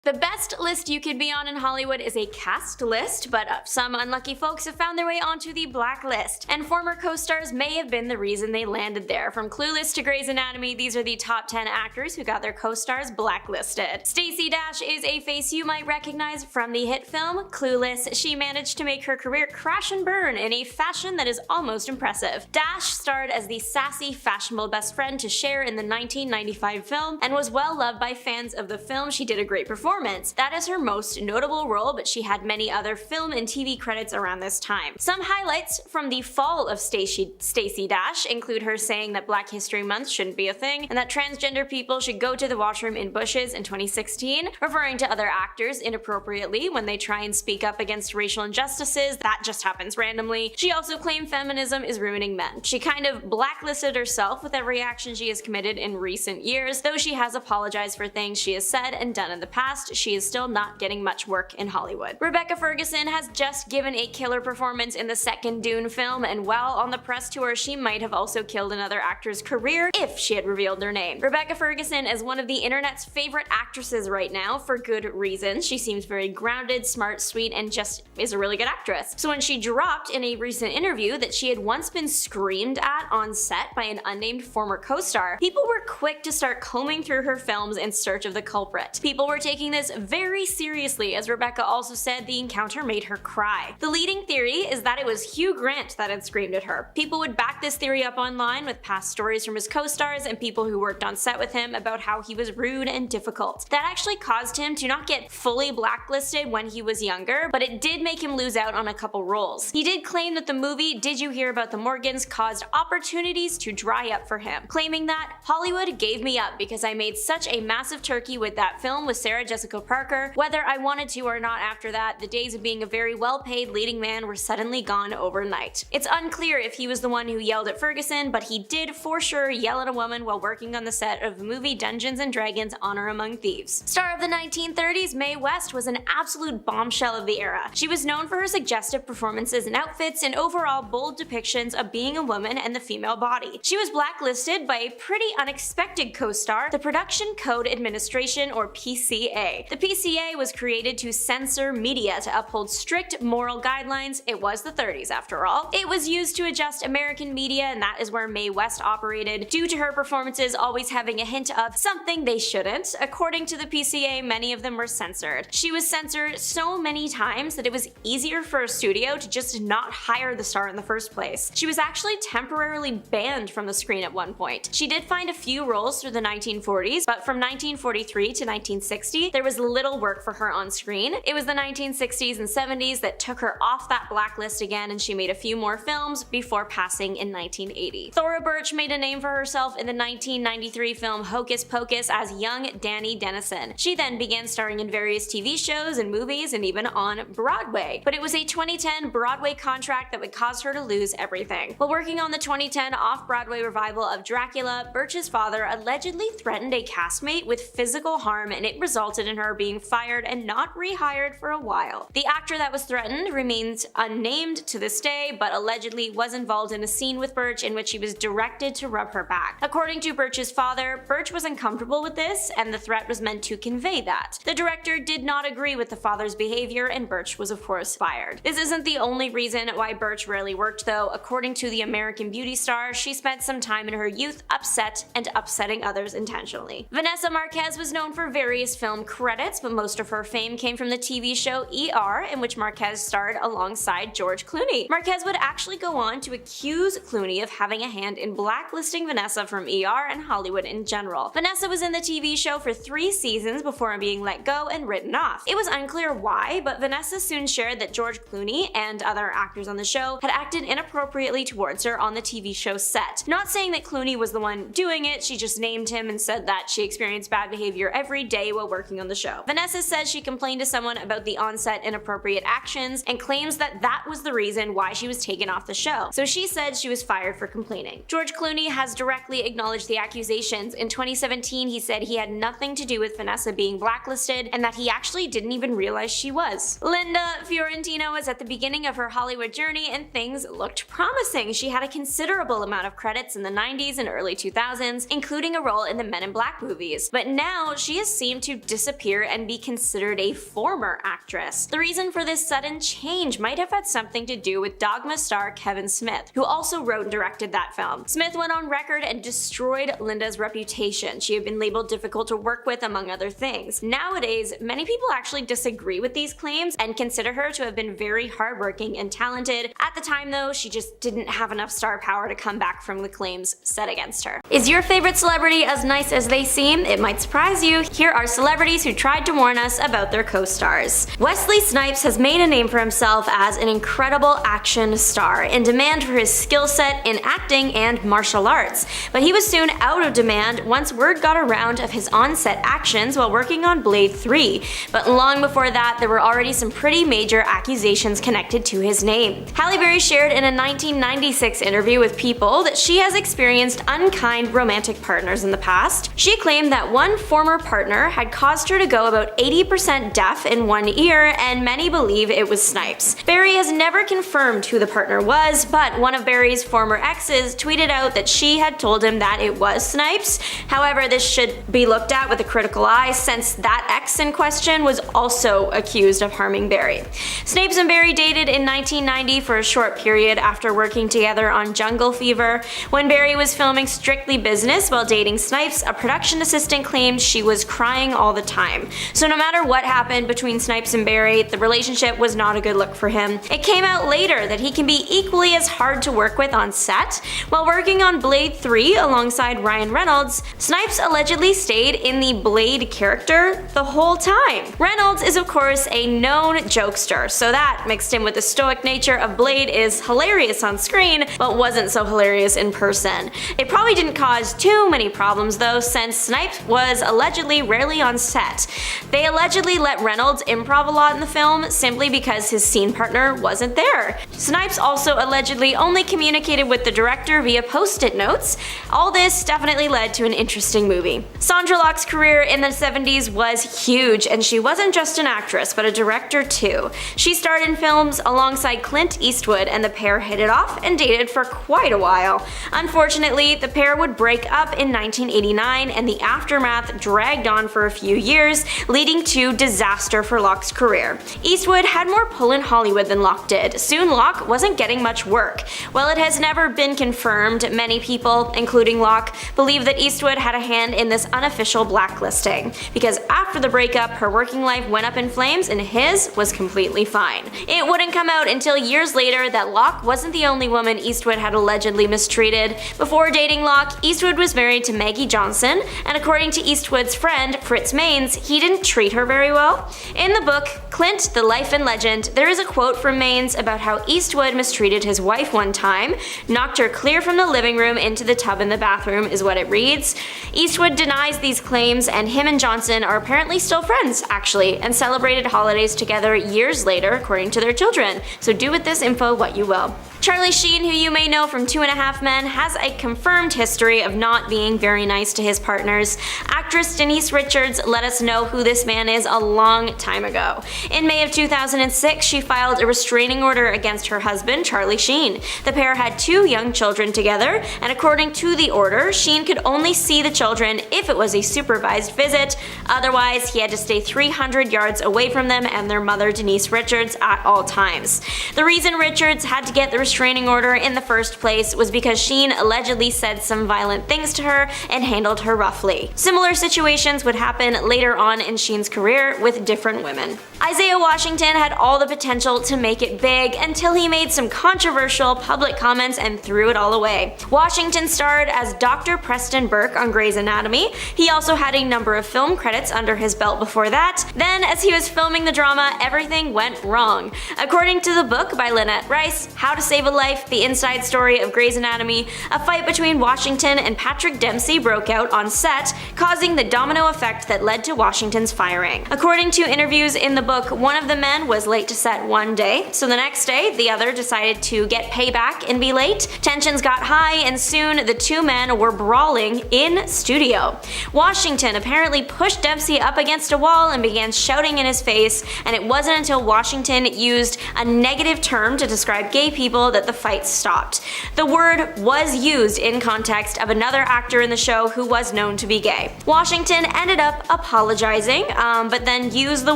The best list you could be on in Hollywood is a cast list, but some unlucky folks have found their way onto the blacklist, and former co-stars may have been the reason they landed there. From Clueless to Grey's Anatomy, these are the top 10 actors who got their co-stars blacklisted. Stacey Dash is a face you might recognize from the hit film Clueless. She managed to make her career crash and burn in a fashion that is almost impressive. Dash starred as the sassy, fashionable best friend to Cher in the 1995 film and was well loved by fans of the film. She did a great performance. That is her most notable role, but she had many other film and TV credits around this time. Some highlights from the fall of Stacey Dash include her saying that Black History Month shouldn't be a thing and that transgender people should go to the washroom in bushes in 2016, referring to other actors inappropriately when they try and speak up against racial injustices. That just happens randomly. She also claimed feminism is ruining men. She kind of blacklisted herself with every action she has committed in recent years. Though she has apologized for things she has said and done in the past, she is still not getting much work in Hollywood. Rebecca Ferguson has just given a killer performance in the second Dune film, and while on the press tour, she might have also killed another actor's career if she had revealed their name. Rebecca Ferguson is one of the internet's favorite actresses right now for good reasons. She seems very grounded, smart, sweet, and just is a really good actress. So when she dropped in a recent interview that she had once been screamed at on set by an unnamed former co-star, people were quick to start combing through her films in search of the culprit. People were taking this very seriously, as Rebecca also said the encounter made her cry. The leading theory is that it was Hugh Grant that had screamed at her. People would back this theory up online with past stories from his co-stars and people who worked on set with him about how he was rude and difficult. That actually caused him to not get fully blacklisted when he was younger, but it did make him lose out on a couple roles. He did claim that the movie Did You Hear About the Morgans caused opportunities to dry up for him, claiming that Hollywood gave me up because I made such a massive turkey with that film with Sarah Jessica Parker. Whether I wanted to or not after that, the days of being a very well-paid leading man were suddenly gone overnight. It's unclear if he was the one who yelled at Ferguson, but he did for sure yell at a woman while working on the set of the movie Dungeons & Dragons: Honor Among Thieves. Star of the 1930s, Mae West was an absolute bombshell of the era. She was known for her suggestive performances and outfits and overall bold depictions of being a woman and the female body. She was blacklisted by a pretty unexpected co-star, the Production Code Administration, or PCA. The PCA was created to censor media to uphold strict moral guidelines. It was the 30s after all. It was used to adjust American media, and that is where Mae West operated, due to her performances always having a hint of something they shouldn't. According to the PCA, many of them were censored. She was censored so many times that it was easier for a studio to just not hire the star in the first place. She was actually temporarily banned from the screen at one point. She did find a few roles through the 1940s, but from 1943 to 1960, there was little work for her on screen. It was the 1960s and 70s that took her off that blacklist again, and she made a few more films before passing in 1980. Thora Birch made a name for herself in the 1993 film Hocus Pocus as young Danny Dennison. She then began starring in various TV shows and movies and even on Broadway. But it was a 2010 Broadway contract that would cause her to lose everything. While working on the 2010 off-Broadway revival of Dracula, Birch's father allegedly threatened a castmate with physical harm, and it resulted in her being fired and not rehired for a while. The actor that was threatened remains unnamed to this day, but allegedly was involved in a scene with Birch in which he was directed to rub her back. According to Birch's father, Birch was uncomfortable with this, and the threat was meant to convey that. The director did not agree with the father's behavior, and Birch was of course fired. This isn't the only reason why Birch rarely worked though. According to the American Beauty star, she spent some time in her youth upset and upsetting others intentionally. Vanessa Marquez was known for various film credits, but most of her fame came from the TV show ER, in which Marquez starred alongside George Clooney. Marquez would actually go on to accuse Clooney of having a hand in blacklisting Vanessa from ER and Hollywood in general. Vanessa was in the TV show for 3 seasons before being let go and written off. It was unclear why, but Vanessa soon shared that George Clooney and other actors on the show had acted inappropriately towards her on the TV show set. Not saying that Clooney was the one doing it, she just named him and said that she experienced bad behavior every day while working on the show. Vanessa says she complained to someone about the on-set inappropriate actions and claims that that was the reason why she was taken off the show. So she said she was fired for complaining. George Clooney has directly acknowledged the accusations. In 2017, he said he had nothing to do with Vanessa being blacklisted and that he actually didn't even realize she was. Linda Fiorentino was at the beginning of her Hollywood journey and things looked promising. She had a considerable amount of credits in the 90s and early 2000s, including a role in the Men in Black movies. But now she has seemed to disappear disappear and be considered a former actress. The reason for this sudden change might have had something to do with Dogma star Kevin Smith, who also wrote and directed that film. Smith went on record and destroyed Linda's reputation. She had been labeled difficult to work with, among other things. Nowadays, many people actually disagree with these claims and consider her to have been very hardworking and talented. At the time though, she just didn't have enough star power to come back from the claims set against her. Is your favorite celebrity as nice as they seem? It might surprise you. Here are celebrities who tried to warn us about their co-stars. Wesley Snipes has made a name for himself as an incredible action star, in demand for his skill set in acting and martial arts. But he was soon out of demand once word got around of his on-set actions while working on Blade 3. But long before that, there were already some pretty major accusations connected to his name. Halle Berry shared in a 1996 interview with People that she has experienced unkind romantic partners in the past. She claimed that one former partner had caused her to go about 80% deaf in one ear, and many believe it was Snipes. Berry has never confirmed who the partner was, but one of Berry's former exes tweeted out that she had told him that it was Snipes. However, this should be looked at with a critical eye, since that ex in question was also accused of harming Berry. Snipes and Berry dated in 1990 for a short period after working together on Jungle Fever. When Berry was filming Strictly Business while dating Snipes, a production assistant claimed she was crying all the time. So no matter what happened between Snipes and Berry, the relationship was not a good look for him. It came out later that he can be equally as hard to work with on set. While working on Blade 3 alongside Ryan Reynolds, Snipes allegedly stayed in the Blade character the whole time. Reynolds is of course a known jokester, so that, mixed in with the stoic nature of Blade, is hilarious on screen, but wasn't so hilarious in person. It probably didn't cause too many problems though, since Snipes was allegedly rarely on set. They allegedly let Reynolds improv a lot in the film simply because his scene partner wasn't there. Snipes also allegedly only communicated with the director via post-it notes. All this definitely led to an interesting movie. Sandra Locke's career in the 70s was huge, and she wasn't just an actress, but a director too. She starred in films alongside Clint Eastwood, and the pair hit it off and dated for quite a while. Unfortunately, the pair would break up in 1989, and the aftermath dragged on for a few years, leading to disaster for Locke's career. Eastwood had more pull in Hollywood than Locke did. Soon Locke wasn't getting much work. While it has never been confirmed, many people, including Locke, believe that Eastwood had a hand in this unofficial blacklisting, because after the breakup, her working life went up in flames and his was completely fine. It wouldn't come out until years later that Locke wasn't the only woman Eastwood had allegedly mistreated. Before dating Locke, Eastwood was married to Maggie Johnson, and according to Eastwood's friend, Fritz Maines, he didn't treat her very well. In the book, Clint, The Life and Legend, there is a quote from Maines about how Eastwood mistreated his wife one time, knocked her clear from the living room into the tub in the bathroom, is what it reads. Eastwood denies these claims, and him and Johnson are apparently still friends, actually, and celebrated holidays together years later, according to their children. So do with this info what you will. Charlie Sheen, who you may know from 2.5 Men, has a confirmed history of not being very nice to his partners. Actress Denise Richards let us know who this man is a long time ago. In May of 2006, she filed a restraining order against her husband, Charlie Sheen. The pair had 2 young children together, and according to the order, Sheen could only see the children if it was a supervised visit. Otherwise, he had to stay 300 yards away from them and their mother, Denise Richards, at all times. The reason Richards had to get the restraining order in the first place was because Sheen allegedly said some violent things to her and handled her roughly. Similar situations would happen later on in Sheen's career with different women. Isaiah Washington had all the potential to make it big until he made some controversial public comments and threw it all away. Washington starred as Dr. Preston Burke on Grey's Anatomy. He also had a number of film credits under his belt before that. Then, as he was filming the drama, everything went wrong. According to the book by Lynette Rice, How to Save a Life, the inside story of Grey's Anatomy, a fight between Washington and Patrick Dempsey broke out on set, causing the domino effect that led to Washington's firing. According to interviews in the book, one of the men was late to set one day, so the next day, the other decided to get payback and be late. Tensions got high, and soon the 2 men were brawling in studio. Washington apparently pushed Dempsey up against a wall and began shouting in his face, and it wasn't until Washington used a negative term to describe gay people possible that the fight stopped. The word was used in context of another actor in the show who was known to be gay. Washington ended up apologizing, but then used the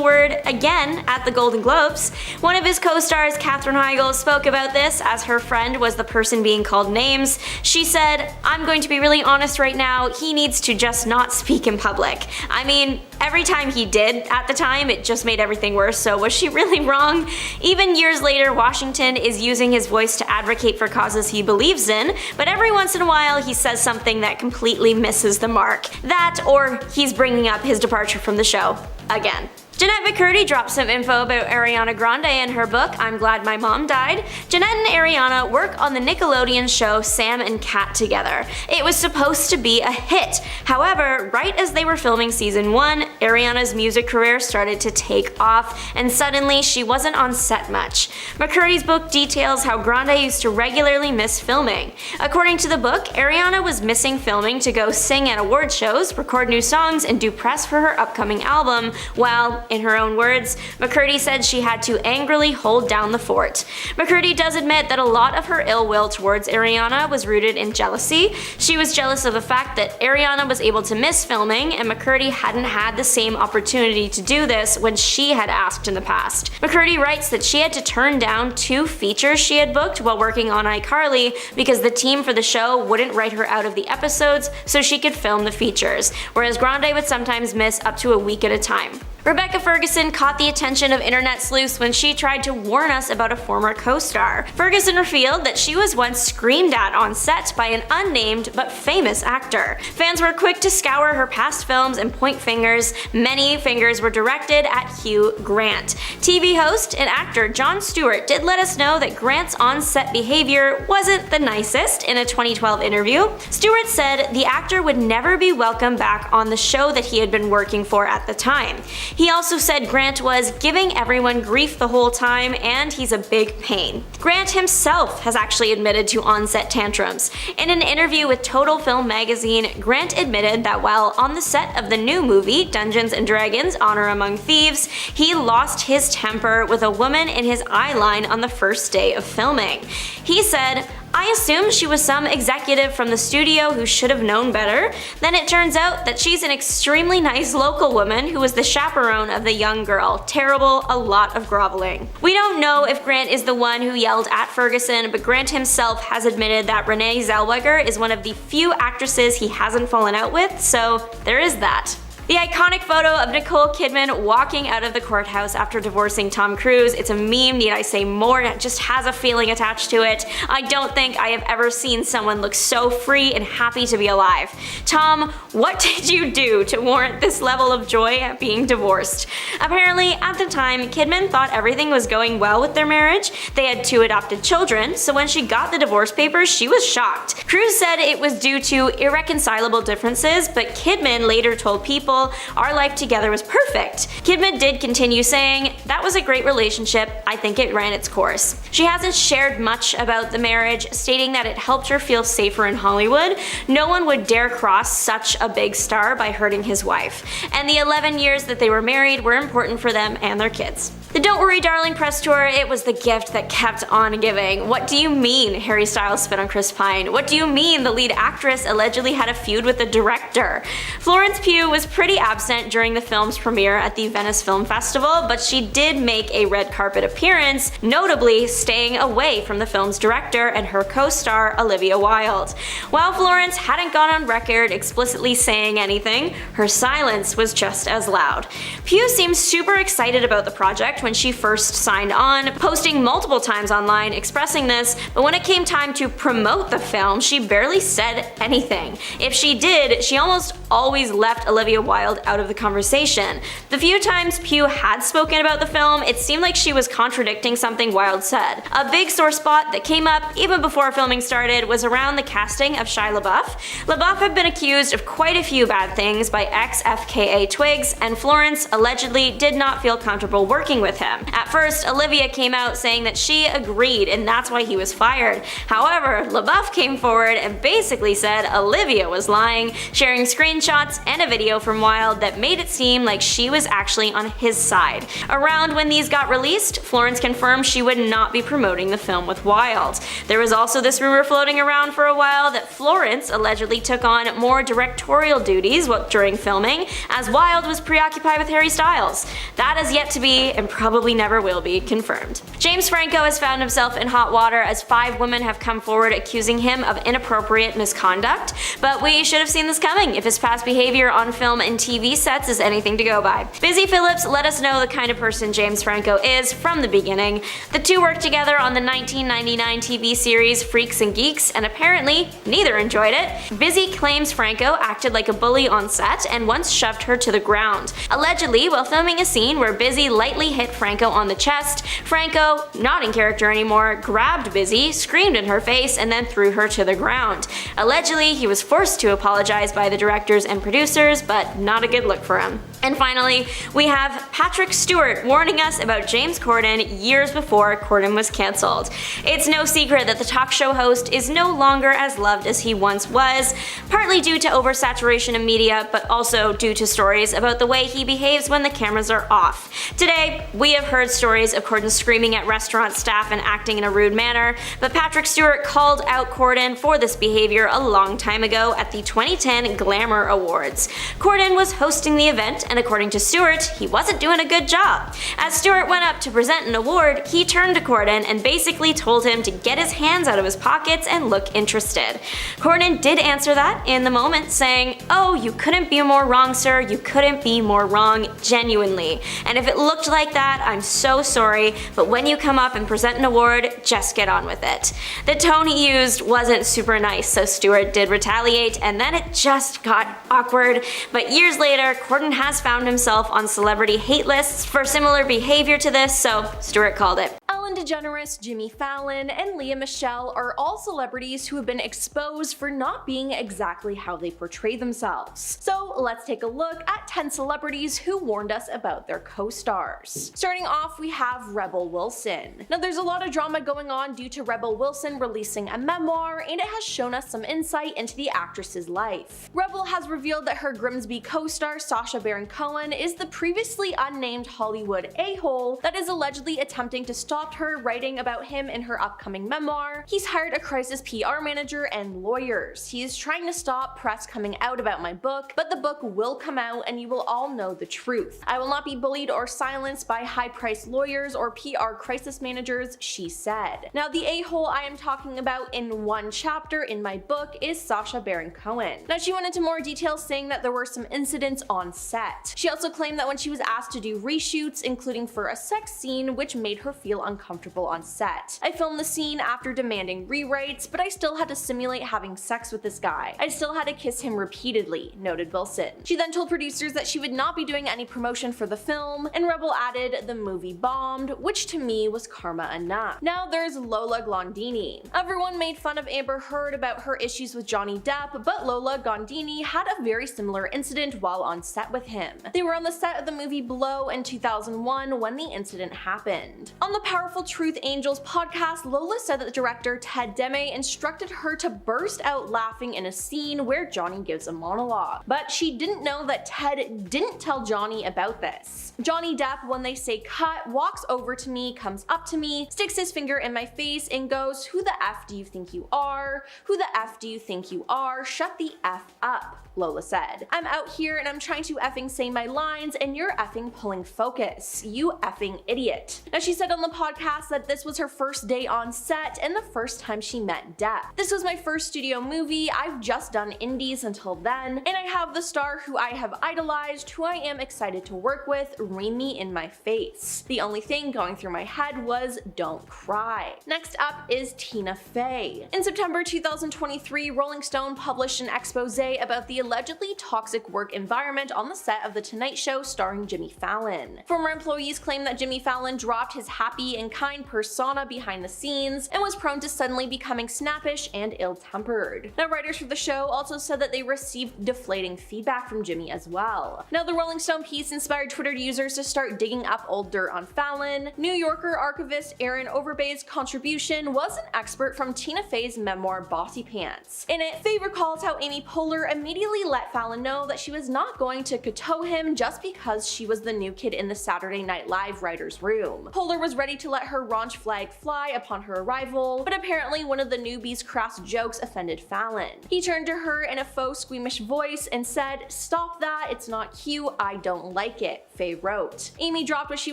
word again at the Golden Globes. One of his co-stars, Katherine Heigl, spoke about this as her friend was the person being called names. She said, "I'm going to be really honest right now, he needs to just not speak in public." I mean, every time he did at the time, it just made everything worse, so was she really wrong? Even years later, Washington is using his voice to advocate for causes he believes in, but every once in a while he says something that completely misses the mark. That, or he's bringing up his departure from the show again. Jeanette McCurdy dropped some info about Ariana Grande in her book, I'm Glad My Mom Died. Jeanette and Ariana work on the Nickelodeon show Sam and Cat together. It was supposed to be a hit. However, right as they were filming season 1, Ariana's music career started to take off, and suddenly she wasn't on set much. McCurdy's book details how Grande used to regularly miss filming. According to the book, Ariana was missing filming to go sing at award shows, record new songs, and do press for her upcoming album, while, in her own words, McCurdy said she had to angrily hold down the fort. McCurdy does admit that a lot of her ill will towards Ariana was rooted in jealousy. She was jealous of the fact that Ariana was able to miss filming and McCurdy hadn't had the same opportunity to do this when she had asked in the past. McCurdy writes that she had to turn down 2 features she had booked while working on iCarly because the team for the show wouldn't write her out of the episodes so she could film the features, whereas Grande would sometimes miss up to a week at a time. Rebecca Ferguson caught the attention of internet sleuths when she tried to warn us about a former co-star. Ferguson revealed that she was once screamed at on set by an unnamed but famous actor. Fans were quick to scour her past films and point fingers. Many fingers were directed at Hugh Grant. TV host and actor Jon Stewart did let us know that Grant's on-set behavior wasn't the nicest in a 2012 interview. Stewart said the actor would never be welcome back on the show that he had been working for at the time. He also said Grant was giving everyone grief the whole time and he's a big pain. Grant himself has actually admitted to on-set tantrums. In an interview with Total Film magazine, Grant admitted that while on the set of the new movie Dungeons & Dragons: Honor Among Thieves, he lost his temper with a woman in his eye line on the first day of filming. He said, "I assumed she was some executive from the studio who should have known better. Then it turns out that she's an extremely nice local woman who was the chaperone of the young girl. Terrible, a lot of groveling." We don't know if Grant is the one who yelled at Ferguson, but Grant himself has admitted that Renee Zellweger is one of the few actresses he hasn't fallen out with, so there is that. The iconic photo of Nicole Kidman walking out of the courthouse after divorcing Tom Cruise, it's a meme, need I say more, it just has a feeling attached to it. I don't think I have ever seen someone look so free and happy to be alive. Tom, what did you do to warrant this level of joy at being divorced? Apparently, at the time, Kidman thought everything was going well with their marriage. They had 2 adopted children, so when she got the divorce papers, she was shocked. Cruise said it was due to irreconcilable differences, but Kidman later told People, "Our life together was perfect." Kidman did continue saying, "That was a great relationship. I think it ran its course." She hasn't shared much about the marriage, stating that it helped her feel safer in Hollywood. No one would dare cross such a big star by hurting his wife. And the 11 years that they were married were important for them and their kids. The Don't Worry Darling press tour, it was the gift that kept on giving. What do you mean Harry Styles spit on Chris Pine? What do you mean the lead actress allegedly had a feud with the director? Florence Pugh was pretty absent during the film's premiere at the Venice Film Festival, but she did make a red carpet appearance, notably staying away from the film's director and her co-star Olivia Wilde. While Florence hadn't gone on record explicitly saying anything, her silence was just as loud. Pugh seems super excited about the project when she first signed on, posting multiple times online expressing this, but when it came time to promote the film, she barely said anything. If she did, she almost always left Olivia Wilde out of the conversation. The few times Pugh had spoken about the film, it seemed like she was contradicting something Wilde said. A big sore spot that came up even before filming started was around the casting of Shia LaBeouf. LaBeouf had been accused of quite a few bad things by ex-FKA Twigs, and Florence allegedly did not feel comfortable working with him. At first, Olivia came out saying that she agreed and that's why he was fired. However, LaBeouf came forward and basically said Olivia was lying, sharing screenshots and a video from Wild that made it seem like she was actually on his side. Around when these got released, Florence confirmed she would not be promoting the film with Wild. There was also this rumor floating around for a while that Florence allegedly took on more directorial duties during filming, as Wild was preoccupied with Harry Styles. That is yet to be, and probably never will be, confirmed. James Franco has found himself in hot water as 5 women have come forward accusing him of inappropriate misconduct, but we should have seen this coming if his past behavior on film and TV sets is anything to go by. Busy Phillips let us know the kind of person James Franco is from the beginning. The two worked together on the 1999 TV series Freaks and Geeks, and apparently neither enjoyed it. Busy claims Franco acted like a bully on set and once shoved her to the ground. Allegedly, while filming a scene where Busy lightly hit Franco on the chest, Franco, not in character anymore, grabbed Busy, screamed in her face, and then threw her to the ground. Allegedly, he was forced to apologize by the directors and producers, but not a good look for him. And finally, we have Patrick Stewart warning us about James Corden years before Corden was cancelled. It's no secret that the talk show host is no longer as loved as he once was, partly due to oversaturation of media, but also due to stories about the way he behaves when the cameras are off. Today, we have heard stories of Corden screaming at restaurant staff and acting in a rude manner, but Patrick Stewart called out Corden for this behavior a long time ago at the 2010 Glamour Awards. Corden was hosting the event, and according to Stewart, he wasn't doing a good job. As Stewart went up to present an award, he turned to Corden and basically told him to get his hands out of his pockets and look interested. Corden did answer that in the moment, saying, "Oh, you couldn't be more wrong, sir, you couldn't be more wrong, genuinely. And if it looked like that, I'm so sorry, but when you come up and present an award, just get on with it." The tone he used wasn't super nice, so Stewart did retaliate, and then it just got awkward. But years later, Corden has found himself on celebrity hate lists for similar behavior to this, so Stewart called it. Ellen DeGeneres, Jimmy Fallon, and Lea Michele are all celebrities who have been exposed for not being exactly how they portray themselves. So let's take a look at 10 celebrities who warned us about their co-stars. Starting off, we have Rebel Wilson. Now there's a lot of drama going on due to Rebel Wilson releasing a memoir, and it has shown us some insight into the actress's life. Rebel has revealed that her Grimsby co-star Sacha Baron Cohen is the previously unnamed Hollywood a-hole that is allegedly attempting to stop her writing about him in her upcoming memoir. He's hired a crisis PR manager and lawyers. He is trying to stop press coming out about my book, but the book will come out and you will all know the truth. I will not be bullied or silenced by high-priced lawyers or PR crisis managers, she said. Now the a-hole I am talking about in one chapter in my book is Sacha Baron Cohen. Now she went into more details saying that there were some incidents on set. She also claimed that when she was asked to do reshoots, including for a sex scene, which made her feel uncomfortable on set. "I filmed the scene after demanding rewrites, but I still had to simulate having sex with this guy. I still had to kiss him repeatedly," noted Wilson. She then told producers that she would not be doing any promotion for the film, and Rebel added, "The movie bombed, which to me was karma enough." Now there's Lola Gondini. Everyone made fun of Amber Heard about her issues with Johnny Depp, but Lola Gondini had a very similar incident while on set with him. They were on the set of the movie Blow in 2001 when the incident happened. On the Powerful Truth Angels podcast, Lola said that the director Ted Demme instructed her to burst out laughing in a scene where Johnny gives a monologue. But she didn't know that Ted didn't tell Johnny about this. Johnny Depp, when they say cut, walks over to me, comes up to me, sticks his finger in my face and goes, "Who the F do you think you are? Who the F do you think you are? Shut the F up," Lola said. "I'm out here and I'm trying to effing say my lines and you're effing pulling focus. You effing idiot." Now she said on the podcast that this was her first day on set and the first time she met Depp. "This was my first studio movie. I've just done indies until then, and I have the star who I have idolized, who I am excited to work with, rein me in my face. The only thing going through my head was don't cry." Next up is Tina Fey. In September 2023, Rolling Stone published an expose about the allegedly toxic work environment on the set of The Tonight Show starring Jimmy Fallon. Former employees claim that Jimmy Fallon dropped his happy and kind persona behind the scenes and was prone to suddenly becoming snappish and ill-tempered. Now, writers for the show also said that they received deflating feedback from Jimmy as well. Now, the Rolling Stone piece inspired Twitter users to start digging up old dirt on Fallon. New Yorker archivist Aaron Overbay's contribution was an expert from Tina Fey's memoir Bossy Pants. In it, Fey recalls how Amy Poehler immediately let Fallon know that she was not going to kowtow him just because she was the new kid in the Saturday Night Live writer's room. Poehler was ready to let her raunch flag fly upon her arrival, but apparently one of the newbies' crass jokes offended Fallon. He turned to her in a faux squeamish voice and said, "Stop that, it's not cute, I don't like it," Fey wrote. Amy dropped what she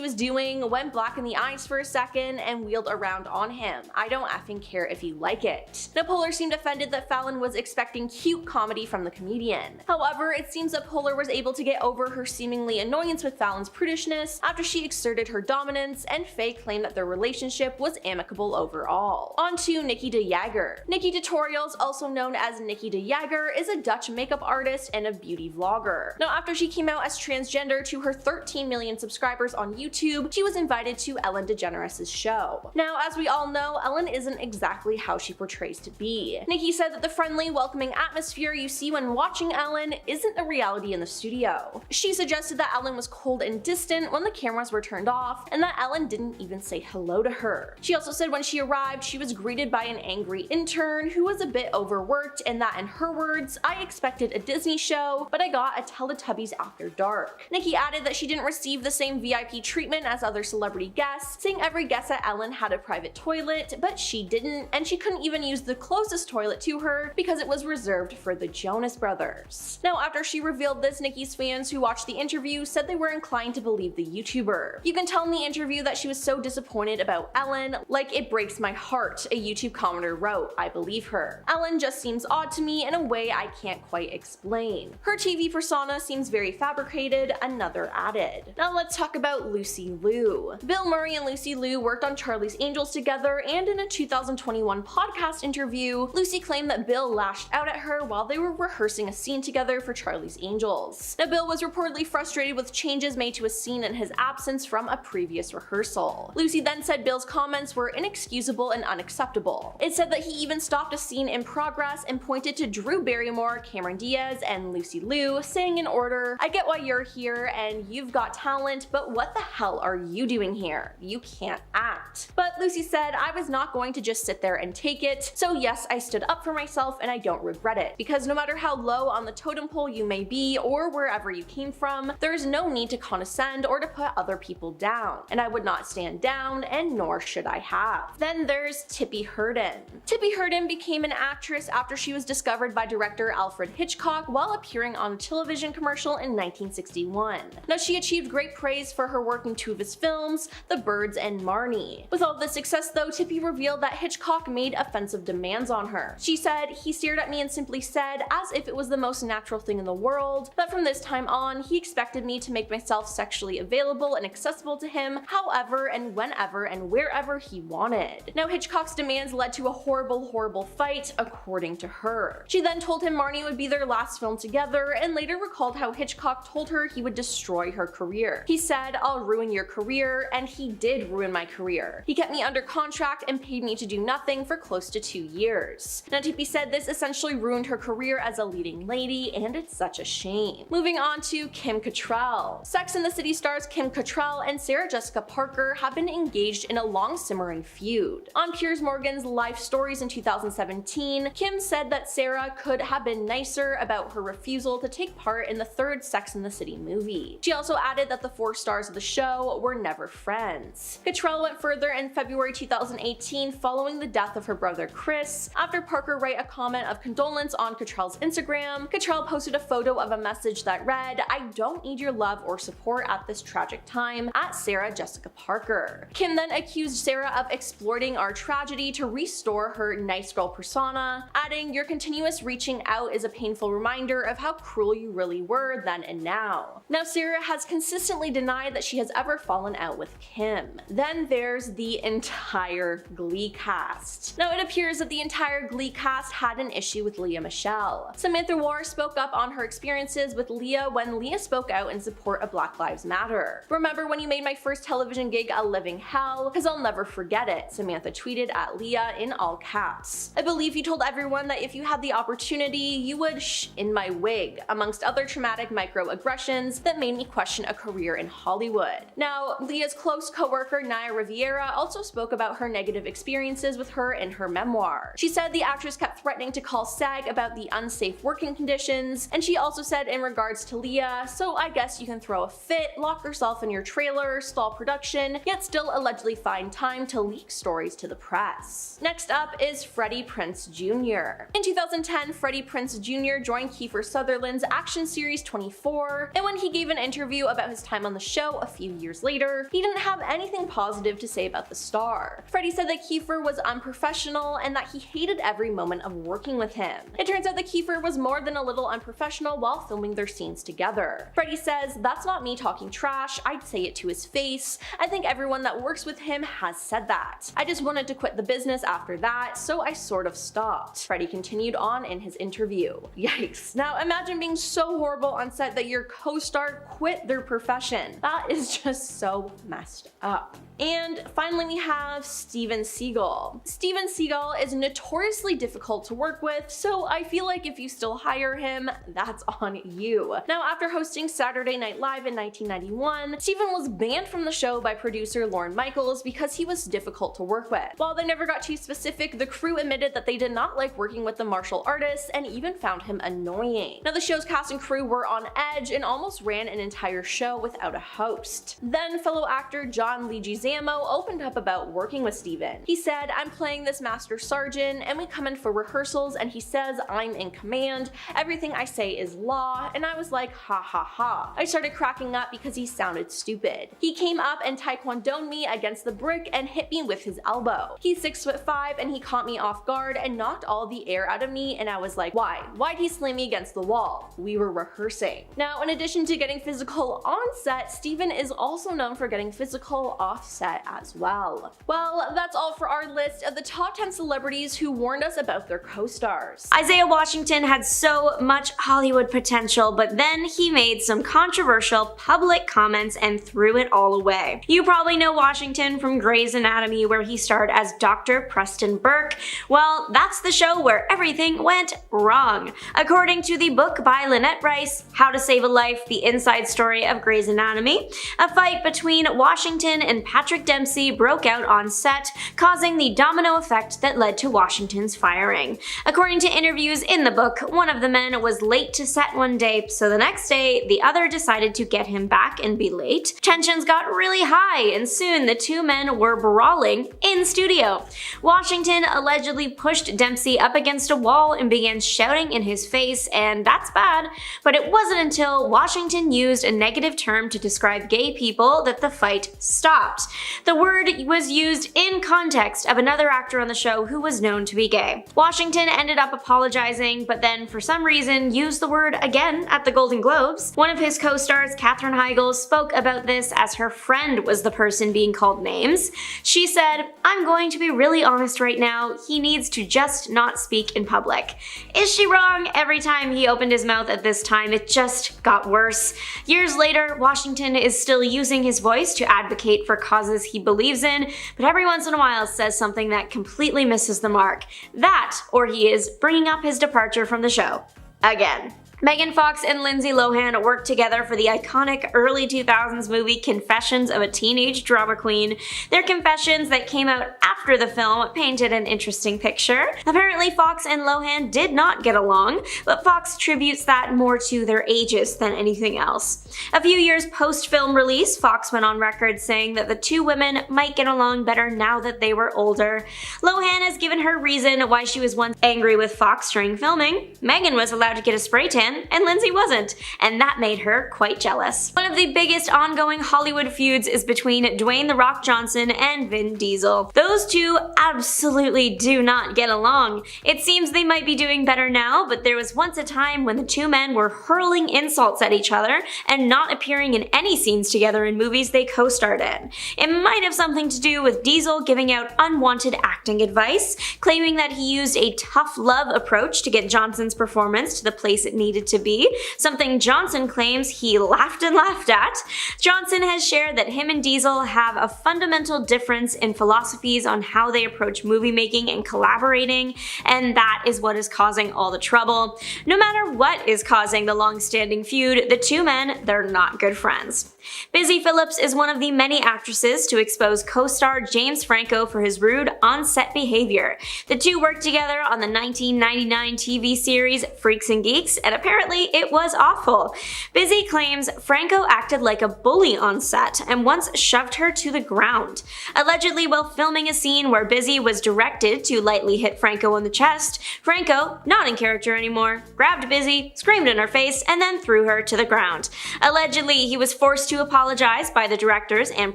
was doing, went black in the eyes for a second, and wheeled around on him. "I don't effing care if you like it." Now, Poehler seemed offended that Fallon was expecting cute comedy from the comedian. However, it seems that Poehler was able to get over her seemingly annoyance with Fallon's prudishness after she exerted her dominance, and Fey claimed that their relationship was amicable overall. On to Nikki de Jager. Nikki Tutorials, also known as Nikki de Jager, is a Dutch makeup artist and a beauty vlogger. Now, after she came out as transgender to her 13 million subscribers on YouTube, she was invited to Ellen DeGeneres' show. Now, as we all know, Ellen isn't exactly how she portrays to be. Nikki said that the friendly, welcoming atmosphere you see when watching Ellen isn't a reality in the studio. She suggested that Ellen was cold and distant when the cameras were turned off, and that Ellen didn't even say hello to her. She also said when she arrived, she was greeted by an angry intern who was a bit overworked, and that in her words, "I expected a Disney show, but I got a Teletubbies After Dark." Nikki added that she didn't receive the same VIP treatment as other celebrity guests, saying every guest at Ellen had a private toilet, but she didn't, and she couldn't even use the closest toilet to her because it was reserved for the Jonas Brothers. Now, after she revealed this, Nikki's fans who watched the interview said they were inclined to believe the YouTuber. You can tell in the interview that she was so disappointed about Ellen, like, "It breaks my heart," a YouTube commenter wrote. "I believe her. Ellen just seems odd to me in a way I can't quite explain. Her TV persona seems very fabricated," another added. Now let's talk about Lucy Liu. Bill Murray and Lucy Liu worked on Charlie's Angels together, and in a 2021 podcast interview, Lucy claimed that Bill lashed out at her while they were rehearsing a scene together for Charlie's Angels. Now, Bill was reportedly frustrated with changes made to a scene in his absence from a previous rehearsal. Lucy then said Bill's comments were inexcusable and unacceptable. It said that he even stopped a scene in progress and pointed to Drew Barrymore, Cameron Diaz, and Lucy Liu, saying in order, "I get why you're here and you've got talent, but what the hell are you doing here? You can't act." But Lucy said, "I was not going to just sit there and take it, so yes, I stood up for myself and I don't regret it, because no matter how low on the totem pole you may be or wherever you came from, there is no need to condescend or to put other people down, and I would not stand down, and nor should I have." Then there's Tippi Hedren. Tippi Hedren became an actress after she was discovered by director Alfred Hitchcock while appearing on a television commercial in 1961. Now, she achieved great praise for her work in two of his films, The Birds and Marnie. With all this success though, Tippi revealed that Hitchcock made offensive demands on her. She said, "He stared at me and simply said, as if it was the most natural thing in the world, that from this time on, he expected me to make myself sexually available and accessible to him however and whenever and wherever he wanted." Now, Hitchcock's demands led to a horrible fight, according to her. She then told him Marnie would be their last film together, and later recalled how Hitchcock told her he would destroy her career. He said, "I'll ruin your career," and he did ruin my career. He kept me under contract and paid me to do nothing for close to 2 years. Now, Tippi said this essentially ruined her career as a leading lady, and it's such a shame. Moving on to Kim Cattrall. Sex and the City stars Kim Cattrall and Sarah Jessica Parker have been engaged in a long simmering feud. On Piers Morgan's Life Stories in 2017, Kim said that Sarah could have been nicer about her refusal to take part in the third Sex and the City movie. She also added that the 4 stars of the show were never friends. Cattrall went further in February 2018 following the death of her brother Chris. After Parker wrote a comment of condolence on Cattrall's Instagram, Cattrall posted a photo of a message that read, "I don't need your love or support at this tragic time, at Sarah Jessica Parker." Kim then accused Sarah of exploiting our tragedy to restore her nice girl persona, adding, "Your continuous reaching out is a painful reminder of how cruel you really were then and now." Now, Sarah has consistently denied that she has ever fallen out with Kim. Then there's the entire Glee cast. Now, it appears that the entire Glee cast had an issue with Lea Michele. Samantha War spoke up on her experiences with Lea when Lea spoke out in support of Black Lives Matter. "Remember when you made my first television gig a living hell, cause I'll never forget it, Samantha tweeted at Leah in all caps. I believe he told everyone that if you had the opportunity, you would shh in my wig, amongst other traumatic microaggressions that made me question a career in Hollywood. Now, Leah's close coworker Naya Riviera also spoke about her negative experiences with her in her memoir. She said the actress kept threatening to call SAG about the unsafe working conditions, and she also said in regards to Leah, so I guess you can throw a fit, lock yourself in your trailer, stall production, yet still allegedly find time to leak stories to the press. Next up is Freddie Prinze Jr. In 2010, Freddie Prinze Jr. joined Kiefer Sutherland's action series 24, and when he gave an interview about his time on the show a few years later, he didn't have anything positive to say about the star. Freddie said that Kiefer was unprofessional and that he hated every moment of working with him. It turns out that Kiefer was more than a little unprofessional while filming their scenes together. Freddie says, "That's not me talking trash, I'd say it to his face. I think everyone that works with him has said that. I just wanted to quit the business after that, so I sort of stopped." Freddie continued on in his interview. Yikes. Now imagine being so horrible on set that your co-star quit their profession. That is just so messed up. And finally we have Steven Seagal. Steven Seagal is notoriously difficult to work with, so I feel like if you still hire him, that's on you. Now, after hosting Saturday Night Live in 1991, Steven was banned from the show by producer Lorne Michaels because he was difficult to work with. While they never got too specific, the crew admitted that they did not like working with the martial artist and even found him annoying. Now, the show's cast and crew were on edge and almost ran an entire show without a host. Then fellow actor John Leguizamo opened up about working with Steven. He said, "I'm playing this master sergeant and we come in for rehearsals and he says I'm in command, everything I say is law, and I was like ha ha ha. I started cracking up because he sounded stupid. He came up and taekwondo'd me against the brick and hit me with his elbow. He's 6'5" and he caught me off guard and knocked all the air out of me, and I was like, why? Why'd he slam me against the wall? We were rehearsing." Now, in addition to getting physical on set, Steven is also known for getting physical off set as well. Well, that's all for our list of the top 10 celebrities who warned us about their co-stars. Isaiah Washington had so much Hollywood potential, but then he made some controversial public comments and threw it all away. You probably know Washington from Grey's Anatomy, where he starred as Dr. Preston Burke. Well, that's the show where everything went wrong. According to the book by Lynette Rice, How to Save a Life: The Inside Story of Grey's Anatomy, a fight between Washington and Patrick Dempsey broke out on set, causing the domino effect that led to Washington's firing. According to interviews in the book, one of the men was late to set one day, so the next day, the other decided to get him back and be late. Tensions got really high, and soon the two men were brawling in studio. Washington allegedly pushed Dempsey up against a wall and began shouting in his face, and that's bad, but it wasn't until Washington used a negative term to describe gay people that the fight stopped. The word was used in context of another actor on the show who was known to be gay. Washington ended up apologizing, but then for some reason used the word again at the Golden Globes. One of his co-stars, Katherine Heigl, spoke about this as her friend was the person being called names. She said, "I'm going to be really honest right now, he needs to just not speak in public." Is she wrong? Every time he opened his mouth at this time, it just got worse. Years later, Washington is still using his voice to advocate for causes he believes in, but every once in a while says something that completely misses the mark. That, or he is bringing up his departure from the show. Again. Megan Fox and Lindsay Lohan worked together for the iconic early 2000s movie Confessions of a Teenage Drama Queen. Their confessions that came out after the film painted an interesting picture. Apparently, Fox and Lohan did not get along, but Fox attributes that more to their ages than anything else. A few years post-film release, Fox went on record saying that the two women might get along better now that they were older. Lohan has given her reason why she was once angry with Fox during filming. Megan was allowed to get a spray tan, and Lindsay wasn't, and that made her quite jealous. One of the biggest ongoing Hollywood feuds is between Dwayne "The Rock" Johnson and Vin Diesel. Those two absolutely do not get along. It seems they might be doing better now, but there was once a time when the two men were hurling insults at each other and not appearing in any scenes together in movies they co-starred in. It might have something to do with Diesel giving out unwanted acting advice, claiming that he used a tough love approach to get Johnson's performance to the place it needed expected to be, something Johnson claims he laughed and laughed at. Johnson has shared that him and Diesel have a fundamental difference in philosophies on how they approach movie making and collaborating, and that is what is causing all the trouble. No matter what is causing the long-standing feud, the two men, they're not good friends. Busy Phillips is one of the many actresses to expose co-star James Franco for his rude on-set behavior. The two worked together on the 1999 TV series Freaks and Geeks, and apparently it was awful. Busy claims Franco acted like a bully on set and once shoved her to the ground. Allegedly, while filming a scene where Busy was directed to lightly hit Franco on the chest, Franco, not in character anymore, grabbed Busy, screamed in her face, and then threw her to the ground. Allegedly, he was forced to apologize by the directors and